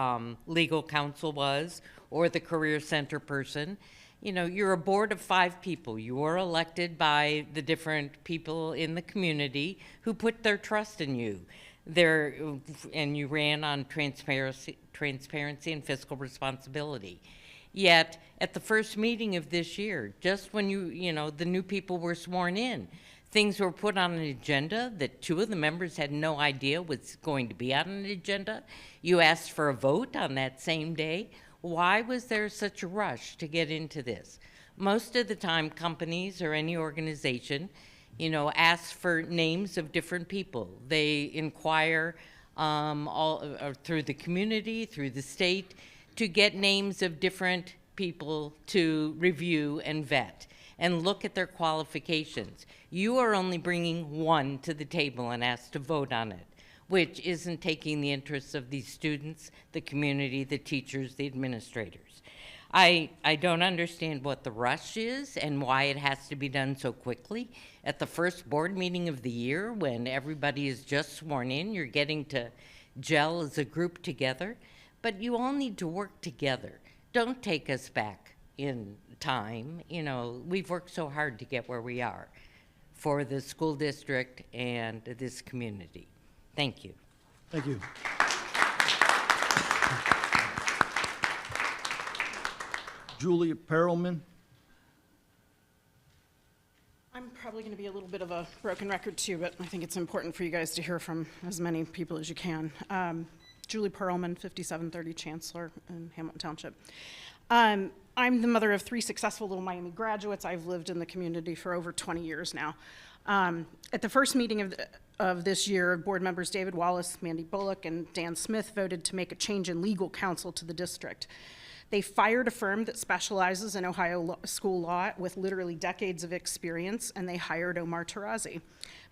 legal counsel was, or the career center person. You know, you're a board of 5 people. You are elected by the different people in the community who put their trust in you. And you ran on transparency and fiscal responsibility. Yet, at the first meeting of this year, just when the new people were sworn in, things were put on an agenda that 2 of the members had no idea was going to be on an agenda. You asked for a vote on that same day. Why was there such a rush to get into this? Most of the time, companies or any organization, ask for names of different people. They inquire through the community, through the state, to get names of different people to review and vet and look at their qualifications. You are only bringing 1 to the table and asked to vote on it, which isn't taking the interests of these students, the community, the teachers, the administrators. I don't understand what the rush is and why it has to be done so quickly. At the first board meeting of the year, when everybody is just sworn in, you're getting to gel as a group together, but you all need to work together. Don't take us back in time. We've worked so hard to get where we are for the school district and this community. Thank you. Thank you. Julia Perelman. I'm probably going to be a little bit of a broken record too, but I think it's important for you guys to hear from as many people as you can. Julie Perlman, 5730 Chancellor in Hamilton Township. I'm the mother of 3 successful Little Miami graduates. I've lived in the community for over 20 years now. At the first meeting of this year, board members David Wallace, Mandy Bullock, and Dan Smith voted to make a change in legal counsel to the district. They fired a firm that specializes in Ohio school law with literally decades of experience, and they hired Omar Tarazi.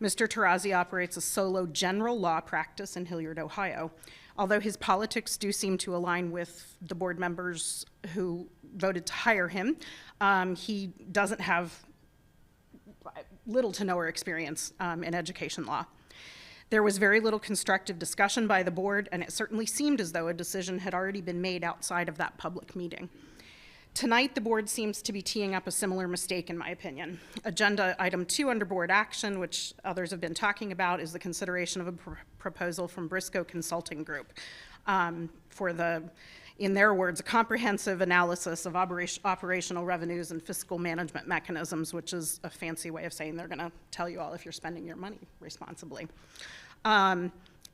Mr. Tarazi operates a solo general law practice in Hilliard, Ohio. Although his politics do seem to align with the board members who voted to hire him, he doesn't have little to no experience in education law. There was very little constructive discussion by the board, and it certainly seemed as though a decision had already been made outside of that public meeting. Tonight, the board seems to be teeing up a similar mistake, in my opinion. Agenda item 2 under board action, which others have been talking about, is the consideration of a proposal from Briscoe Consulting Group for the, in their words, a comprehensive analysis of operational revenues and fiscal management mechanisms, which is a fancy way of saying they're going to tell you all if you're spending your money responsibly.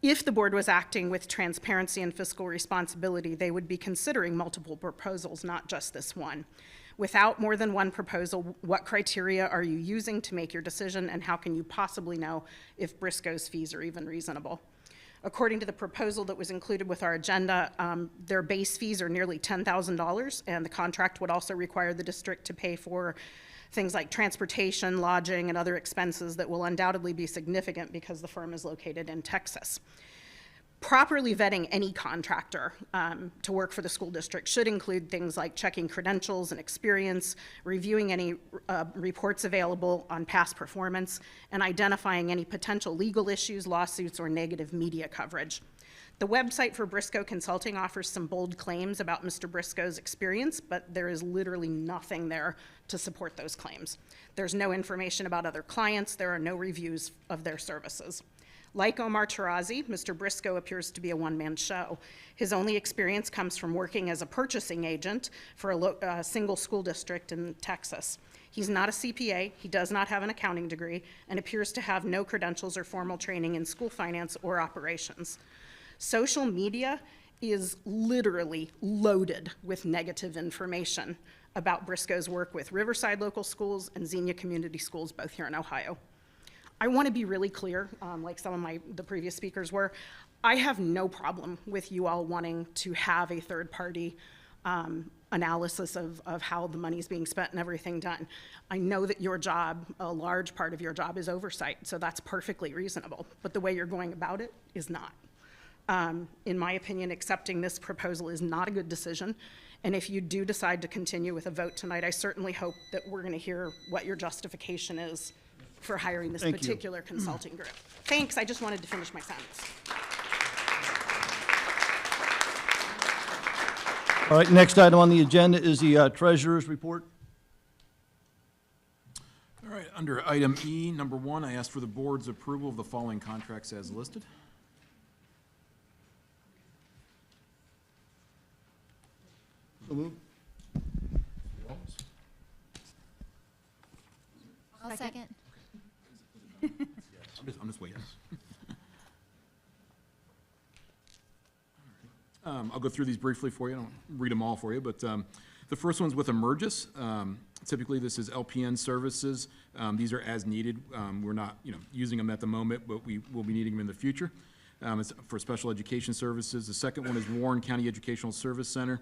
If the board was acting with transparency and fiscal responsibility, they would be considering multiple proposals, not just this one. Without more than one proposal, what criteria are you using to make your decision, and how can you possibly know if Briscoe's fees are even reasonable? According to the proposal that was included with our agenda, their base fees are nearly $10,000, and the contract would also require the district to pay for things like transportation, lodging, and other expenses that will undoubtedly be significant because the firm is located in Texas. Properly vetting any contractor to work for the school district should include things like checking credentials and experience, reviewing any reports available on past performance, and identifying any potential legal issues, lawsuits, or negative media coverage. The website for Briscoe Consulting offers some bold claims about Mr. Briscoe's experience, but there is literally nothing there to support those claims. There's no information about other clients. There are no reviews of their services. Like Omar Tarazi, Mr. Briscoe appears to be a one-man show. His only experience comes from working as a purchasing agent for a single school district in Texas. He's not a CPA, he does not have an accounting degree, and appears to have no credentials or formal training in school finance or operations. Social media is literally loaded with negative information about Briscoe's work with Riverside Local Schools and Xenia Community Schools, both here in Ohio. I want to be really clear, like some of the previous speakers were. I have no problem with you all wanting to have a third-party analysis of how the money is being spent and everything done. I know that your job, a large part of your job, is oversight, so that's perfectly reasonable. But the way you're going about it is not. In my opinion, accepting this proposal is not a good decision. And if you do decide to continue with a vote tonight, I certainly hope that we're going to hear what your justification is for hiring this particular consulting group. Thanks, I just wanted to finish my sentence. All right, next item on the agenda is the treasurer's report. All right, under item E, number 1, I asked for the board's approval of the following contracts as listed. So moved. I'll second. I'm just waiting. I'll go through these briefly for you. I don't read them all for you, but the first one's with Emergis. Typically, this is LPN services. These are as needed. We're not, using them at the moment, but we will be needing them in the future. It's for special education services. The second one is Warren County Educational Service Center.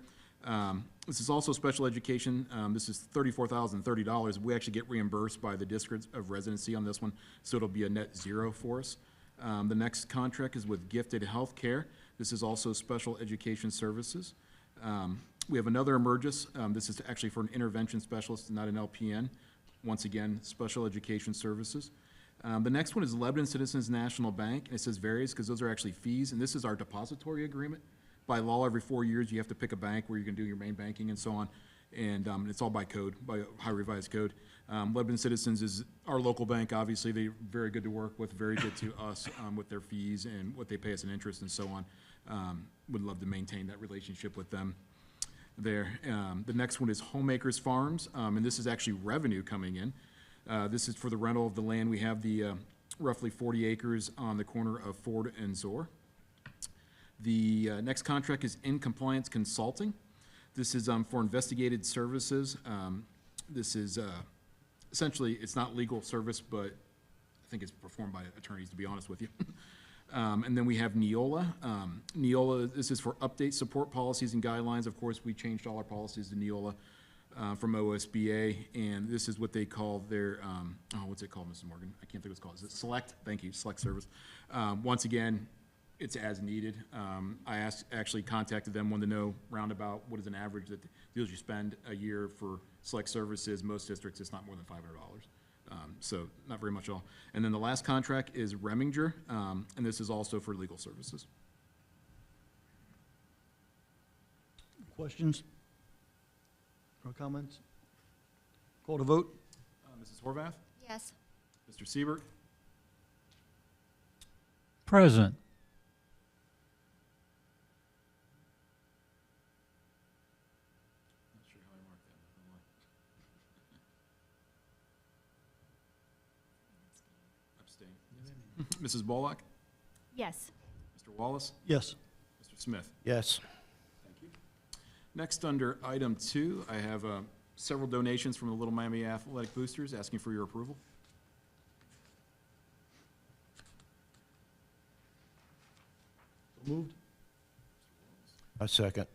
This is also special education. This is $34,030. We actually get reimbursed by the district of residency on this one, so it'll be a net zero for us. The next contract is with Gifted Healthcare. This is also special education services. We have another Emergis. This is actually for an intervention specialist, not an LPN. Once again, special education services. The next one is Lebanon Citizens National Bank, and it says varies because those are actually fees, and this is our depository agreement. By law, every 4 years, you have to pick a bank where you can do your main banking and so on, and it's all by code, by Ohio Revised Code. Lebanon Citizens is our local bank, obviously. They're very good to work with, very good to us with their fees and what they pay us in interest and so on. Would love to maintain that relationship with them there. The next one is Homemakers Farms, and this is actually revenue coming in. This is for the rental of the land. We have the roughly 40 acres on the corner of Ford and Zor. The next contract is In Compliance Consulting. This is for investigative services. This is essentially, it's not legal service, but I think it's performed by attorneys, to be honest with you. And then we have Neola. Neola, this is for update support policies and guidelines. Of course, we changed all our policies to Neola from OSBA, and this is what they call their, what's it called, Mrs. Morgan? I can't think of what it's called. Is it Select? Thank you, Select Service. Once again, it's as needed. I actually contacted them, wanted to know roundabout what is an average that deals you spend a year for Select Services. Most districts, it's not more than $500. So not very much at all. And then the last contract is Reminger, and this is also for legal services. Questions or comments? Call to vote? Mrs. Horvath? Yes. Mr. Siebert? Present. Not sure how I marked that. Abstain. Mrs. Bullock? Yes. Mr. Wallace? Yes. Mr. Smith? Yes. Thank you. Next, under item 2, I have several donations from the Little Miami Athletic Boosters, asking for your approval. Moved? A second.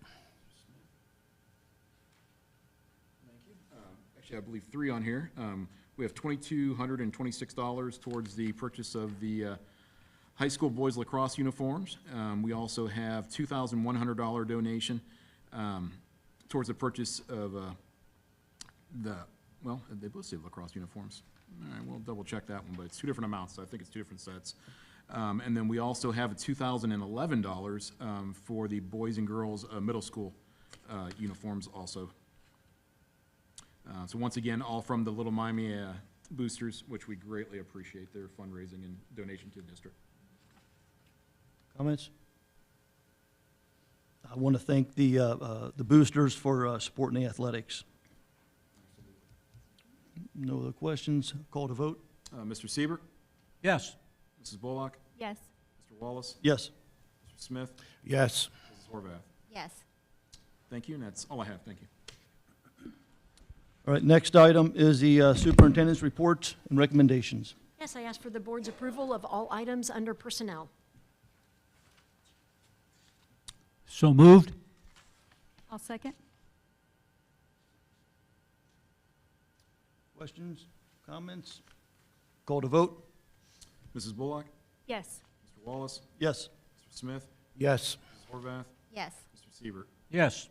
Thank you. Actually, I believe 3 on here. We have $2,226 towards the purchase of the high school boys lacrosse uniforms. We also have $2,100 donation towards the purchase of well, they both say lacrosse uniforms. All right, we'll double check that one, but it's 2 different amounts, so I think it's 2 different sets. And then we also have $2,011 for the boys and girls middle school uniforms also. So once again, all from the Little Miami Boosters, which we greatly appreciate their fundraising and donation to the district. Comments? I want to thank the boosters for supporting the athletics. No other questions? Call to vote? Mr. Siebert? Yes. Mrs. Bullock? Yes. Mr. Wallace? Yes. Mr. Smith? Yes. Mrs. Horvath? Yes. Thank you, and that's all I have. Thank you. All right, next item is the superintendent's reports and recommendations. Yes, I ask for the board's approval of all items under personnel. So moved. I'll second. Questions, comments? Call to vote? Mrs. Bullock? Yes. Mr. Wallace? Yes. Mr. Smith? Yes. Mrs. Horvath? Yes. Mr. Siebert? Yes.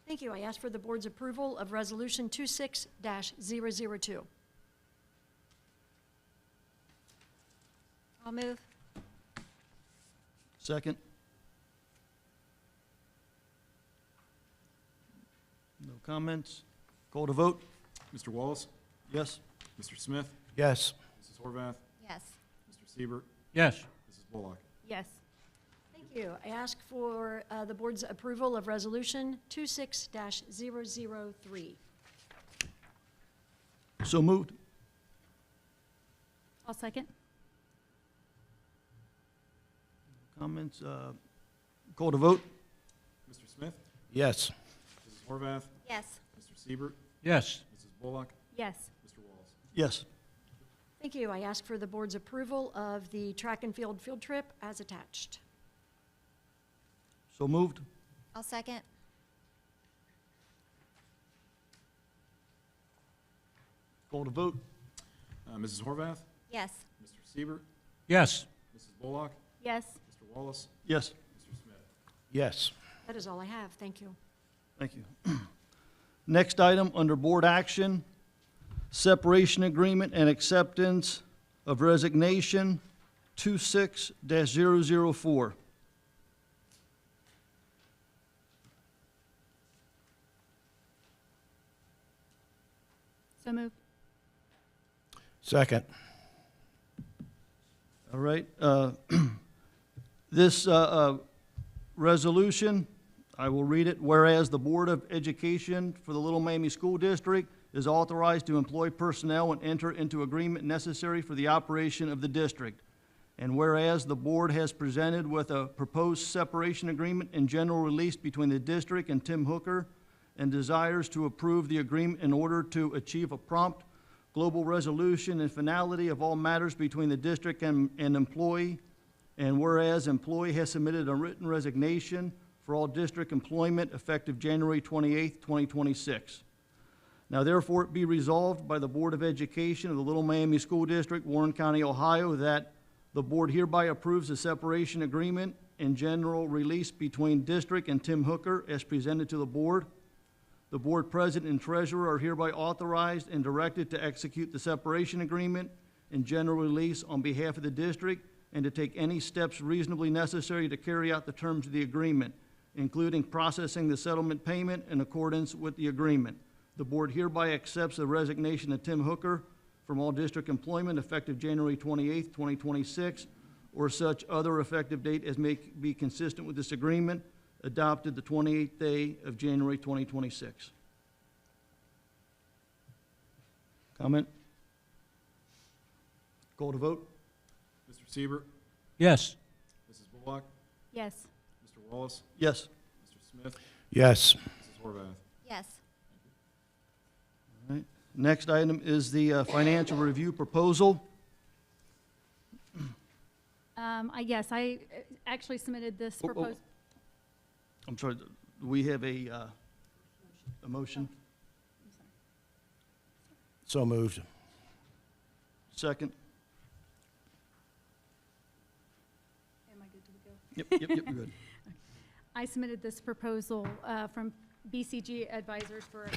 Thank you. I ask for the board's approval of Resolution 26-002. I'll move. Second? No comments? Call to vote? Mr. Wallace? Yes. Mr. Smith? Yes. Mrs. Horvath? Yes. Mr. Siebert? Yes. Mrs. Bullock? Yes. Thank you. I ask for the board's approval of Resolution 26-003. So moved? I'll second. Comments? Call to vote? Mr. Smith? Yes. Mrs. Horvath? Yes. Mr. Siebert? Yes. Mrs. Bullock? Yes. Mr. Wallace? Yes. Thank you. I ask for the board's approval of the track and field field trip as attached. So moved? I'll second. Call to vote? Mrs. Horvath? Yes. Mr. Siebert? Yes. Mrs. Bullock? Yes. Mr. Wallace? Yes. Mr. Smith? Yes. That is all I have. Thank you. Thank you. Next item, under board action, separation agreement and acceptance of resignation 26-004. So move. Second. All right. This resolution, I will read it. Whereas the Board of Education for the Little Miami School District is authorized to employ personnel and enter into agreement necessary for the operation of the district. And whereas the board has presented with a proposed separation agreement and general release between the district and Tim Hooker, and desires to approve the agreement in order to achieve a prompt global resolution and finality of all matters between the district and employee. And whereas employee has submitted a written resignation for all district employment effective January 28th, 2026. Now therefore it be resolved by the Board of Education of the Little Miami School District, Warren County, Ohio, that the board hereby approves the separation agreement and general release between district and Tim Hooker as presented to the board. The board president and treasurer are hereby authorized and directed to execute the separation agreement and general release on behalf of the district and to take any steps reasonably necessary to carry out the terms of the agreement, including processing the settlement payment in accordance with the agreement. The board hereby accepts the resignation of Tim Hooker from all district employment effective January 28th, 2026, or such other effective date as may be consistent with this agreement, adopted the 28th day of January 2026. Comment? Call to vote? Mr. Siebert, Yes. Mrs. Bullock, Yes. Mr. Wallace, Yes. Mr. Smith, Yes. Mrs. Horvath. Yes. All right. Next item is the financial review proposal. Yes, I actually submitted this Oh, oh. proposal. I'm sorry, do we have a motion? So moved. Second? Am I good to go? Yep, you're good. I submitted this proposal from BCG Advisors for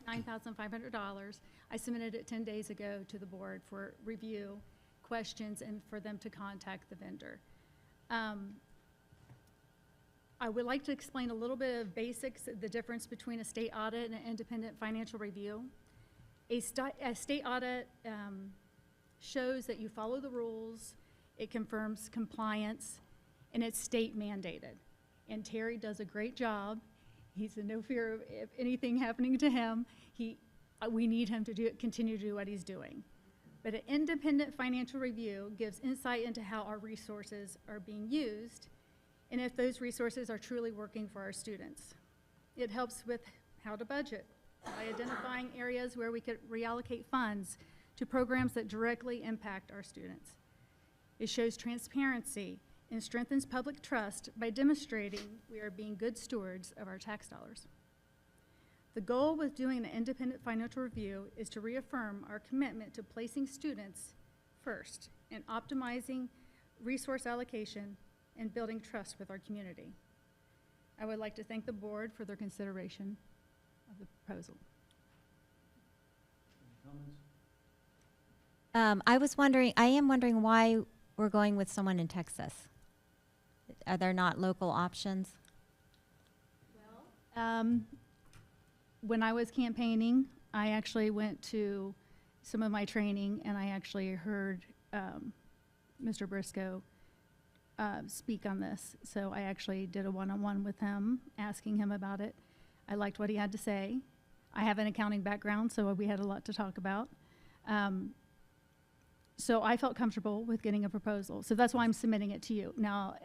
$9,500. I submitted it 10 days ago to the board for review, questions, and for them to contact the vendor. I would like to explain a little bit of basics, the difference between a state audit and an independent financial review. A state audit shows that you follow the rules, it confirms compliance, and it's state mandated. And Terry does a great job. He's in no fear of anything happening to him. We need him to continue to do what he's doing. But an independent financial review gives insight into how our resources are being used and if those resources are truly working for our students. It helps with how to budget by identifying areas where we could reallocate funds to programs that directly impact our students. It shows transparency and strengthens public trust by demonstrating we are being good stewards of our tax dollars. The goal with doing the independent financial review is to reaffirm our commitment to placing students first and optimizing resource allocation and building trust with our community. I would like to thank the board for their consideration of the proposal. I am wondering why we're going with someone in Texas. Are there not local options? When I was campaigning, I actually went to some of my training and I actually heard Mr. Briscoe speak on this. So I actually did a one-on-one with him, asking him about it. I liked what he had to say. I have an accounting background, so we had a lot to talk about. So I felt comfortable with getting a proposal. So that's why I'm submitting it to you. Now,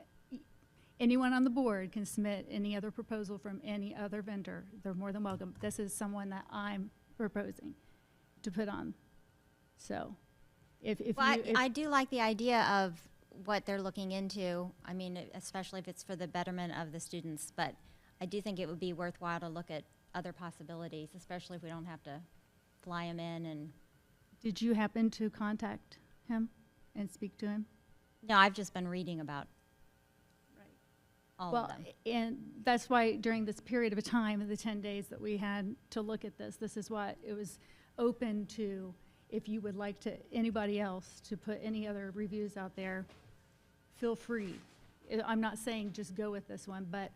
anyone on the board can submit any other proposal from any other vendor. They're more than welcome. This is someone that I'm proposing to put on. So if I do like the idea of what they're looking into. I mean, especially if it's for the betterment of the students. But I do think it would be worthwhile to look at other possibilities, especially if we don't have to fly them in. And did you happen to contact him and speak to him? No, I've just been reading about all of them. And that's why during this period of time, of the 10 days that we had to look at this is what it was open to. If you would like to, anybody else to put any other reviews out there, feel free. I'm not saying just go with this one, but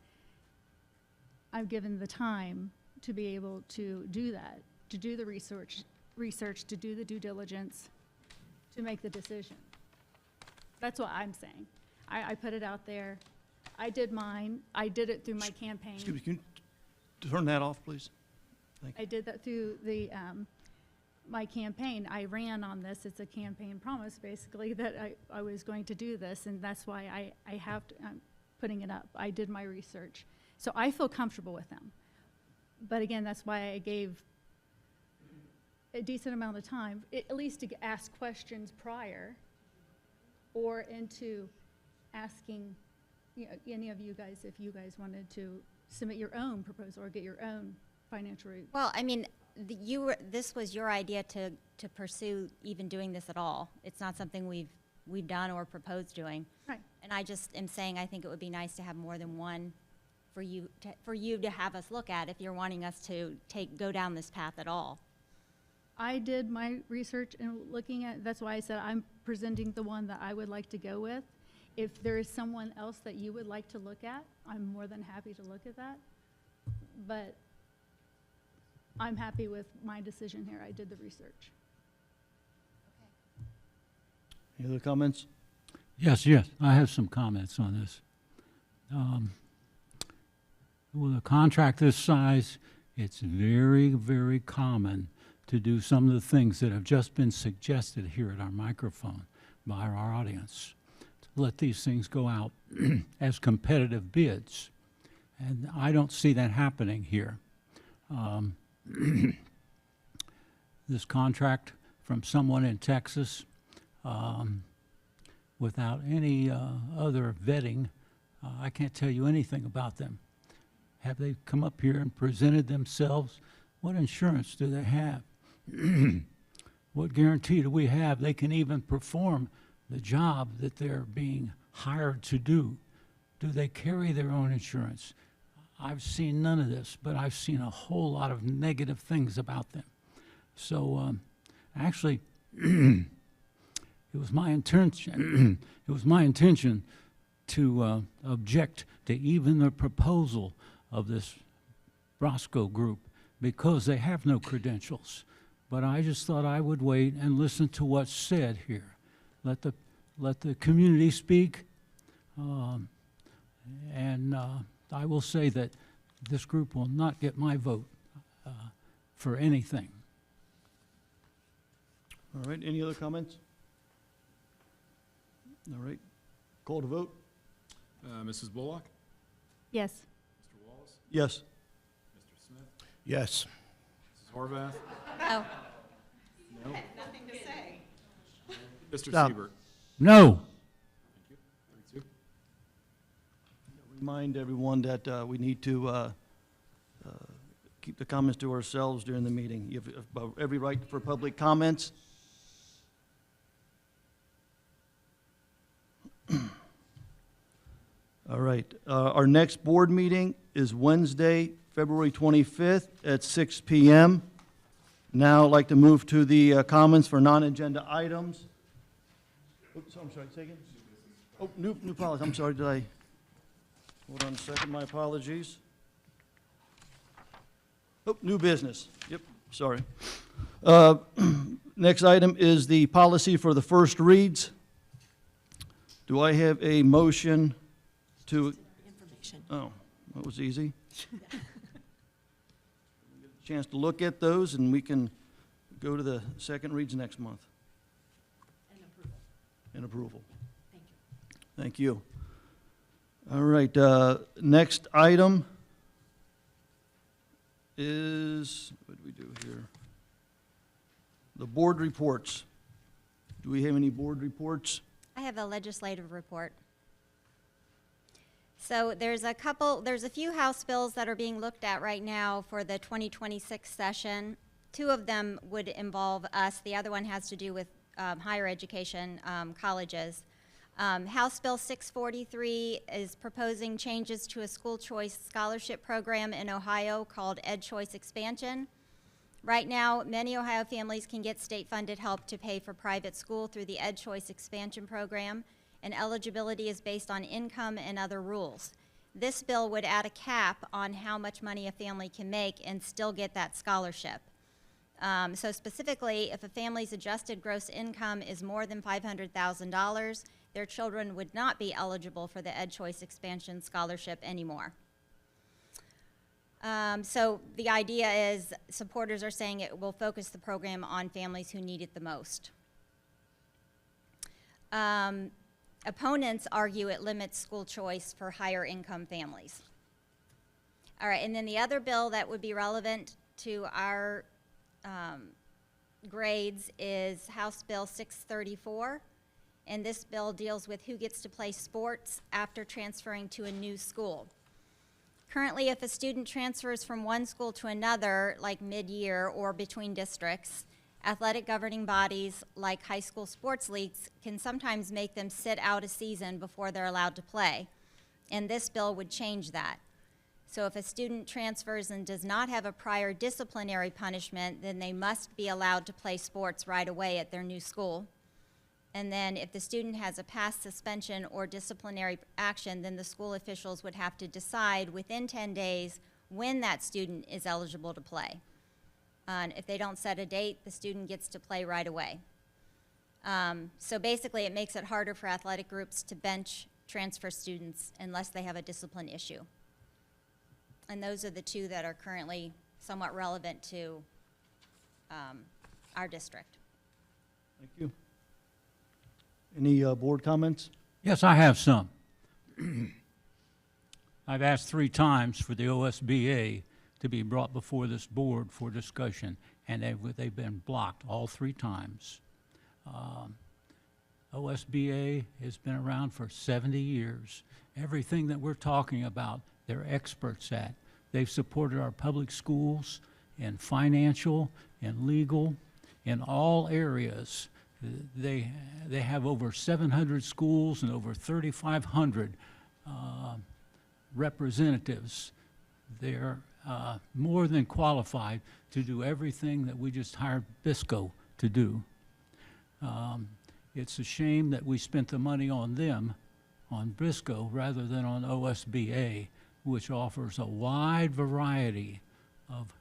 I've given the time to be able to do that, to do the research, to do the due diligence, to make the decision. That's what I'm saying. I put it out there. I did mine. I did it through my campaign. Excuse me, can you turn that off, please? I did that through the, my campaign. I ran on this. It's a campaign promise, basically, that I was going to do this, and that's why I have to, I'm putting it up. I did my research. So I feel comfortable with them. But again, that's why I gave a decent amount of time, at least to ask questions prior or into asking, you know, any of you guys, if you guys wanted to submit your own proposal or get your own financial review. Well, I mean, this was your idea to pursue even doing this at all. It's not something we've done or proposed doing. Right. And I just am saying I think it would be nice to have more than one for you to have us look at if you're wanting us to go down this path at all. I did my research and looking at, that's why I said I'm presenting the one that I would like to go with. If there is someone else that you would like to look at, I'm more than happy to look at that. But I'm happy with my decision here. I did the research. Any other comments? Yes, I have some comments on this. With a contract this size, it's very, very common to do some of the things that have just been suggested here at our microphone by our audience. To let these things go out as competitive bids. And I don't see that happening here. This contract from someone in Texas, without any other vetting, I can't tell you anything about them. Have they come up here and presented themselves? What insurance do they have? What guarantee do we have they can even perform the job that they're being hired to do? Do they carry their own insurance? I've seen none of this, but I've seen a whole lot of negative things about them. So actually, it was my intention. It was my intention to object to even the proposal of this Roscoe group because they have no credentials. But I just thought I would wait and listen to what's said here. Let the community speak, and I will say that this group will not get my vote for anything. All right, any other comments? All right, call to vote? Mrs. Bullock? Yes. Mr. Wallace? Yes. Mr. Smith? Yes. Mrs. Horvath? Oh. No? Nothing to say. Mr. Stop. Siebert? No. Thank you. 3-2. Remind everyone that we need to keep the comments to ourselves during the meeting. You have every right for public comments. All right, our next board meeting is Wednesday, February 25th at 6 p.m. Now I'd like to move to the comments for non-agenda items. Oops, I'm sorry, say again? Oh, new policy, I'm sorry, did I? Hold on a second, my apologies. Oh, new business, yep, sorry. Next item is the policy for the first reads. Do I have a motion to? Information. Oh, that was easy. Chance to look at those, and we can go to the second reads next month. And approval. Thank you. All right, next item is, what do we do here? The board reports. Do we have any board reports? I have a legislative report. So there's a few House bills that are being looked at right now for the 2026 session. Two of them would involve us. The other one has to do with higher education, colleges. House Bill 643 is proposing changes to a school choice scholarship program in Ohio called Ed Choice Expansion. Right now, many Ohio families can get state-funded help to pay for private school through the Ed Choice Expansion program, and eligibility is based on income and other rules. This bill would add a cap on how much money a family can make and still get that scholarship. So specifically, if a family's adjusted gross income is more than $500,000, their children would not be eligible for the Ed Choice Expansion Scholarship anymore. So the idea is supporters are saying it will focus the program on families who need it the most. Opponents argue it limits school choice for higher income families. All right, and then the other bill that would be relevant to our grades is House Bill 634. And this bill deals with who gets to play sports after transferring to a new school. Currently, if a student transfers from one school to another, like mid-year or between districts, athletic governing bodies like high school sports leagues can sometimes make them sit out a season before they're allowed to play. And this bill would change that. So if a student transfers and does not have a prior disciplinary punishment, then they must be allowed to play sports right away at their new school. And then if the student has a past suspension or disciplinary action, then the school officials would have to decide within 10 days when that student is eligible to play. If they don't set a date, the student gets to play right away. So basically, it makes it harder for athletic groups to bench transfer students unless they have a discipline issue. And those are the two that are currently somewhat relevant to our district. Thank you. Any board comments? Yes, I have some. I've asked 3 times for the OSBA to be brought before this board for discussion, and they've been blocked all 3 times. OSBA has been around for 70 years. Everything that we're talking about, they're experts at. They've supported our public schools in financial, in legal, in all areas. They have over 700 schools and over 3,500 representatives. They're more than qualified to do everything that we just hired BISCO to do. It's a shame that we spent the money on them, on BISCO, rather than on OSBA, which offers a wide variety of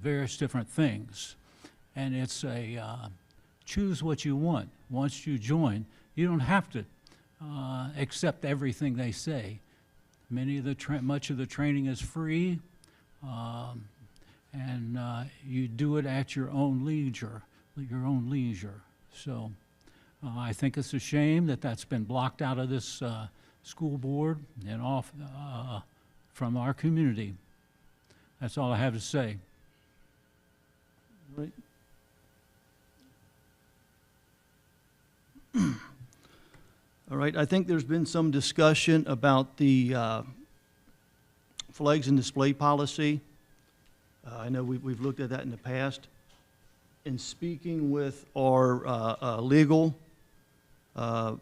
various different things. And it's a choose what you want. Once you join, you don't have to accept everything they say. Much of the training is free, and you do it at your own leisure. So I think it's a shame that that's been blocked out of this school board and off from our community. That's all I have to say. Right. All right, I think there's been some discussion about the flags and display policy. I know we've looked at that in the past. In speaking with our legal, I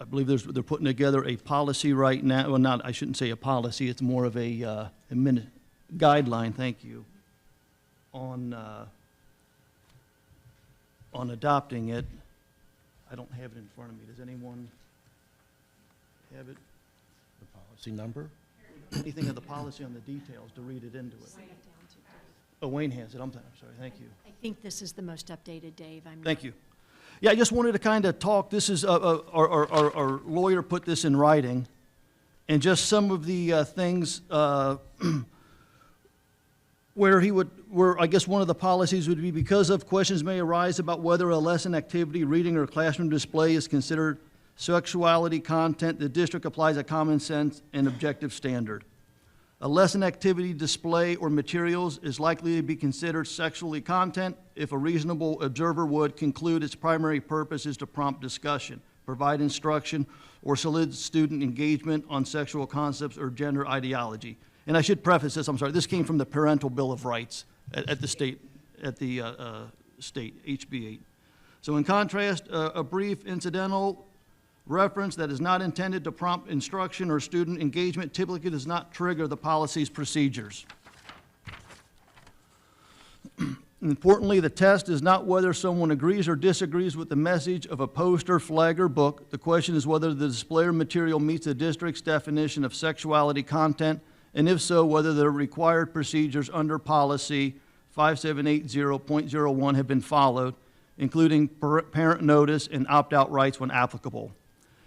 believe they're putting together a policy right now. Well, I shouldn't say a policy, it's more of a guideline, thank you, on adopting it. I don't have it in front of me. Does anyone have it? The policy number? Anything of the policy on the details to read it into it? Oh, Wayne has it. I'm sorry. Thank you. I think this is the most updated, Dave. Thank you. Yeah, I just wanted to kind of talk. This is our lawyer put this in writing, and just some of the things where I guess one of the policies would be because of questions may arise about whether a lesson activity, reading, or classroom display is considered sexuality content, the district applies a common sense and objective standard. A lesson activity, display, or materials is likely to be considered sexually content if a reasonable observer would conclude its primary purpose is to prompt discussion, provide instruction, or solicit student engagement on sexual concepts or gender ideology. And I should preface this, I'm sorry, this came from the Parental Bill of Rights at the state, HB 8. So in contrast, a brief incidental reference that is not intended to prompt instruction or student engagement typically does not trigger the policy's procedures. Importantly, the test is not whether someone agrees or disagrees with the message of a poster, flag, or book. The question is whether the display or material meets the district's definition of sexuality content, and if so, whether the required procedures under policy 5780.01 have been followed, including parent notice and opt-out rights when applicable.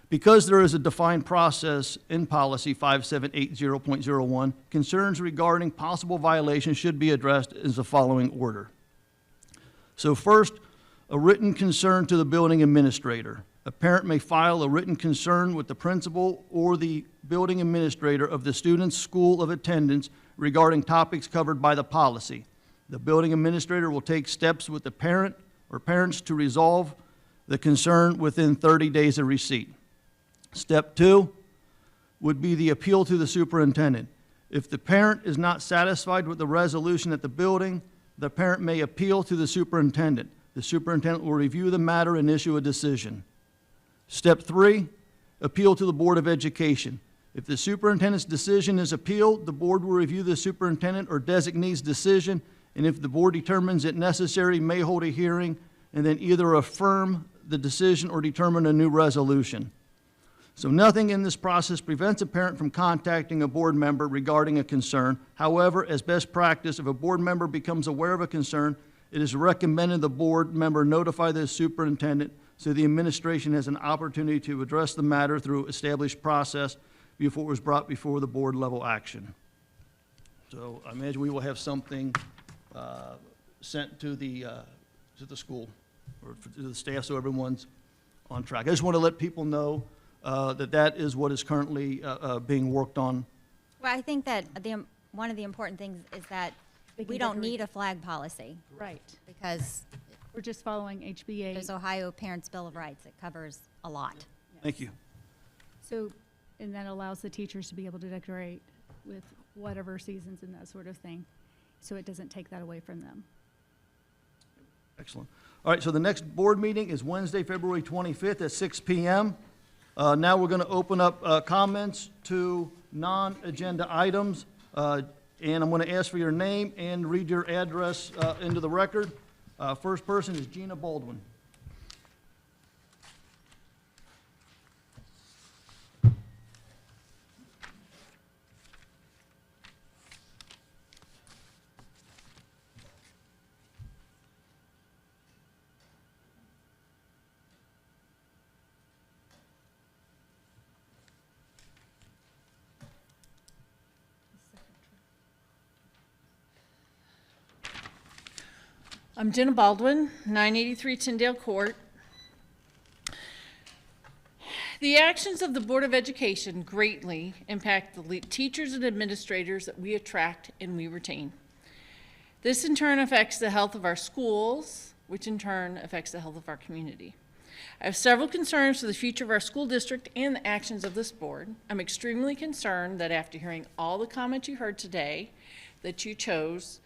Because there is a defined process in policy 5780.01, concerns regarding possible violations should be addressed in the following order. So first, a written concern to the building administrator. A parent may file a written concern with the principal or the building administrator of the student's school of attendance regarding topics covered by the policy. The building administrator will take steps with the parent or parents to resolve the concern within 30 days of receipt. Step 2 would be the appeal to the superintendent. If the parent is not satisfied with the resolution at the building, the parent may appeal to the superintendent. The superintendent will review the matter and issue a decision. Step 3, appeal to the Board of Education. If the superintendent's decision is appealed, the board will review the superintendent or designee's decision, and if the board determines it necessary, may hold a hearing and then either affirm the decision or determine a new resolution. So nothing in this process prevents a parent from contacting a board member regarding a concern. However, as best practice, if a board member becomes aware of a concern, it is recommended the board member notify the superintendent so the administration has an opportunity to address the matter through established process before it was brought before the board level action. So I imagine we will have something sent to the school or to the staff so everyone's on track. I just want to let people know that is what is currently being worked on. Well, I think that one of the important things is that we don't need a flag policy. Right. Because we're just following HB8. There's Ohio Parents' Bill of Rights. It covers a lot. Thank you. So, and that allows the teachers to be able to decorate with whatever seasons and that sort of thing. So it doesn't take that away from them. Excellent. All right, so the next board meeting is Wednesday, February 25th at 6 p.m. Now we're going to open up comments to non-agenda items. And I'm going to ask for your name and read your address into the record. First person is Gina Baldwin. I'm Jenna Baldwin, 983 Tyndale Court. The actions of the Board of Education greatly impact the teachers and administrators that we attract and we retain. This in turn affects the health of our schools, which in turn affects the health of our community. I have several concerns for the future of our school district and the actions of this board. I'm extremely concerned that after hearing all the comments you heard today, that you chose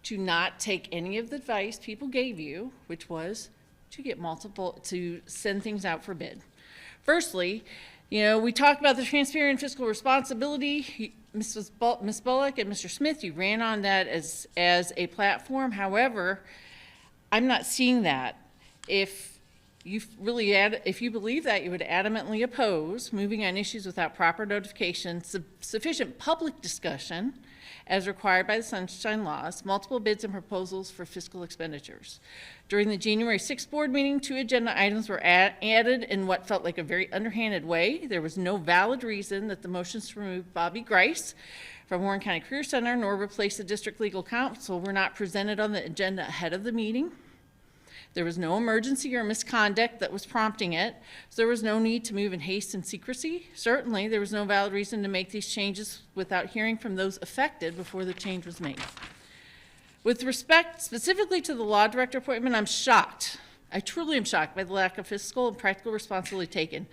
to not take any of the advice people gave you, which was to send things out for bid. Firstly, we talked about the transparent fiscal responsibility. Ms. Bullock and Mr. Smith, you ran on that as a platform. However, I'm not seeing that. If you believe that, you would adamantly oppose moving on issues without proper notification, sufficient public discussion, as required by the Sunshine Laws, multiple bids and proposals for fiscal expenditures. During the January 6th board meeting, 2 agenda items were added in what felt like a very underhanded way. There was no valid reason that the motions to remove Bobby Grice from Warren County Career Center nor replace the district legal counsel were not presented on the agenda ahead of the meeting. There was no emergency or misconduct that was prompting it, so there was no need to move in haste and secrecy. Certainly, there was no valid reason to make these changes without hearing from those affected before the change was made. With respect specifically to the law director appointment, I'm shocked. I truly am shocked by the lack of fiscal and practical responsibility taken.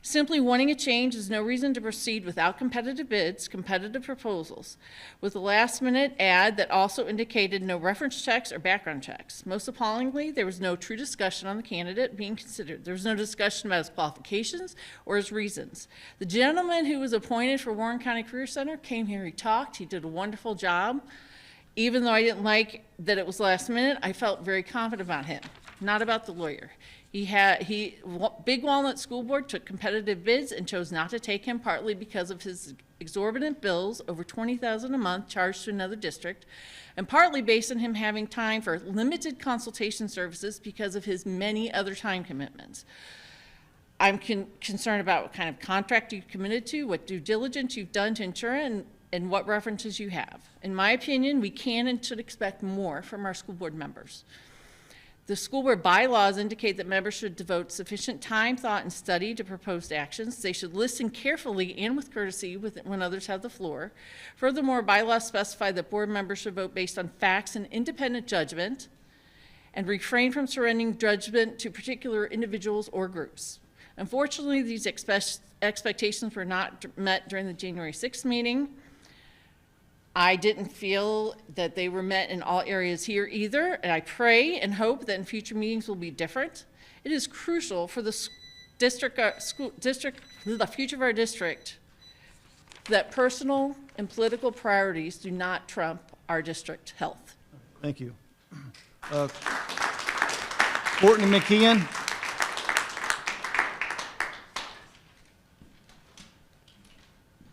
Simply wanting a change is no reason to proceed without competitive bids, competitive proposals, with a last-minute ad that also indicated no reference checks or background checks. Most appallingly, there was no true discussion on the candidate being considered. There was no discussion about his qualifications or his reasons. The gentleman who was appointed for Warren County Career Center came here, he talked, he did a wonderful job. Even though I didn't like that it was last minute, I felt very confident about him, not about the lawyer. Big Walnut School Board took competitive bids and chose not to take him, partly because of his exorbitant bills, over $20,000 a month charged to another district, and partly based on him having time for limited consultation services because of his many other time commitments. I'm concerned about what kind of contract you've committed to, what due diligence you've done to ensure, and what references you have. In my opinion, we can and should expect more from our school board members. The school board bylaws indicate that members should devote sufficient time, thought, and study to proposed actions. They should listen carefully and with courtesy when others have the floor. Furthermore, bylaws specify that board members should vote based on facts and independent judgment and refrain from surrendering judgment to particular individuals or groups. Unfortunately, these expectations were not met during the January 6th meeting. I didn't feel that they were met in all areas here either, and I pray and hope that in future meetings will be different. It is crucial for the the future of our district, that personal and political priorities do not trump our district health. Thank you. Courtney McKeon.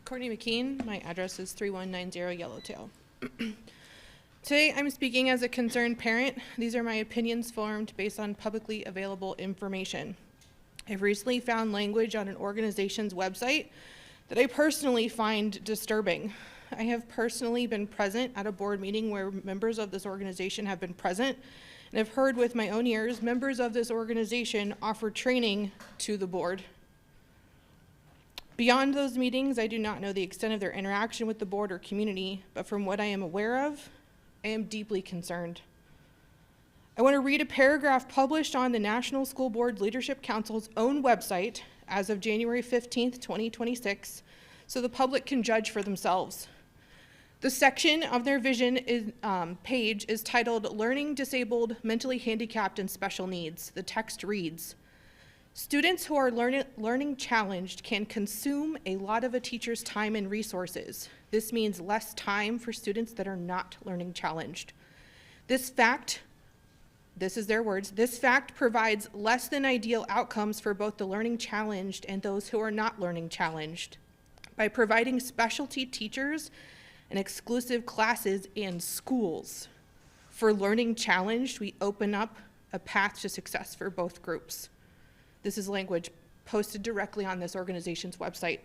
Courtney McKean, my address is 3190 Yellowtail. Today I'm speaking as a concerned parent. These are my opinions formed based on publicly available information. I've recently found language on an organization's website that I personally find disturbing. I have personally been present at a board meeting where members of this organization have been present, and I've heard with my own ears members of this organization offer training to the board. Beyond those meetings, I do not know the extent of their interaction with the board or community, but from what I am aware of, I am deeply concerned. I want to read a paragraph published on the National School Board Leadership Council's own website as of January 15th, 2026, so the public can judge for themselves. The section of their vision page is titled Learning Disabled, Mentally Handicapped, and Special Needs. The text reads, students who are learning challenged can consume a lot of a teacher's time and resources. This means less time for students that are not learning challenged. This is their words, this fact provides less than ideal outcomes for both the learning challenged and those who are not learning challenged. By providing specialty teachers and exclusive classes and schools for learning challenged, we open up a path to success for both groups. This is language posted directly on this organization's website.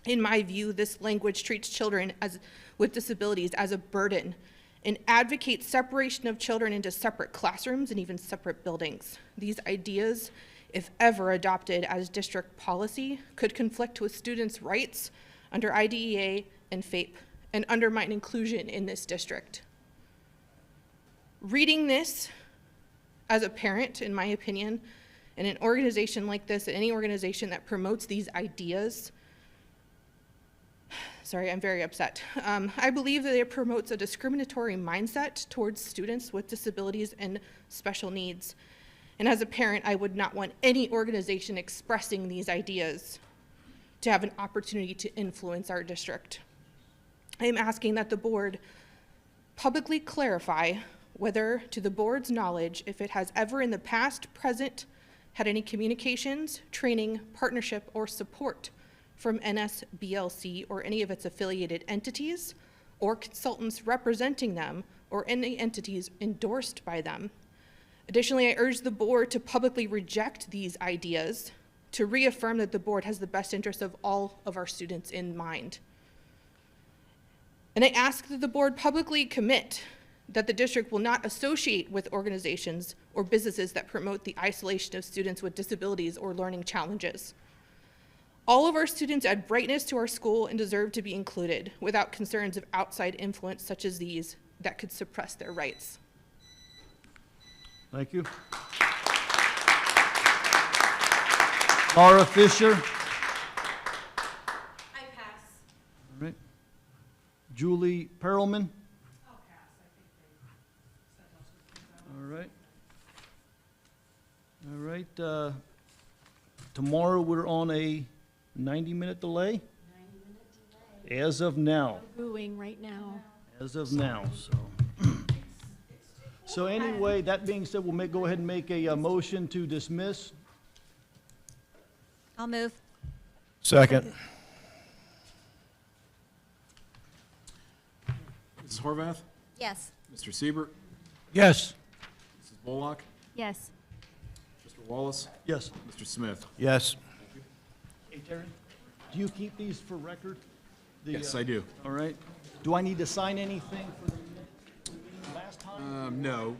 In my view, this language treats children with disabilities as a burden and advocates separation of children into separate classrooms and even separate buildings. These ideas, if ever adopted as district policy, could conflict with students' rights under IDEA and FAPE and undermine inclusion in this district. Reading this as a parent, in my opinion, in an organization like this, any organization that promotes these ideas, sorry, I'm very upset. I believe that it promotes a discriminatory mindset towards students with disabilities and special needs. And as a parent, I would not want any organization expressing these ideas to have an opportunity to influence our district. I am asking that the board publicly clarify whether, to the board's knowledge, if it has ever in the past, present, had any communications, training, partnership, or support from NSBLC or any of its affiliated entities or consultants representing them or any entities endorsed by them. Additionally, I urge the board to publicly reject these ideas to reaffirm that the board has the best interests of all of our students in mind. And I ask that the board publicly commit that the district will not associate with organizations or businesses that promote the isolation of students with disabilities or learning challenges. All of our students add brightness to our school and deserve to be included without concerns of outside influence such as these that could suppress their rights. Thank you. Laura Fisher. I pass. All right. Julie Perelman. All right. All right. Tomorrow we're on a 90-minute delay? 90-minute delay. As of now. Booing right now. As of now, so. So anyway, that being said, we'll go ahead and make a motion to dismiss. I'll move. Second. Mrs. Horvath? Yes. Mr. Siebert? Yes. Mrs. Bullock? Yes. Mr. Wallace? Yes. Mr. Smith? Yes. Hey, Terry, do you keep these for record? Yes, I do. All right. Do I need to sign anything for the last time? No,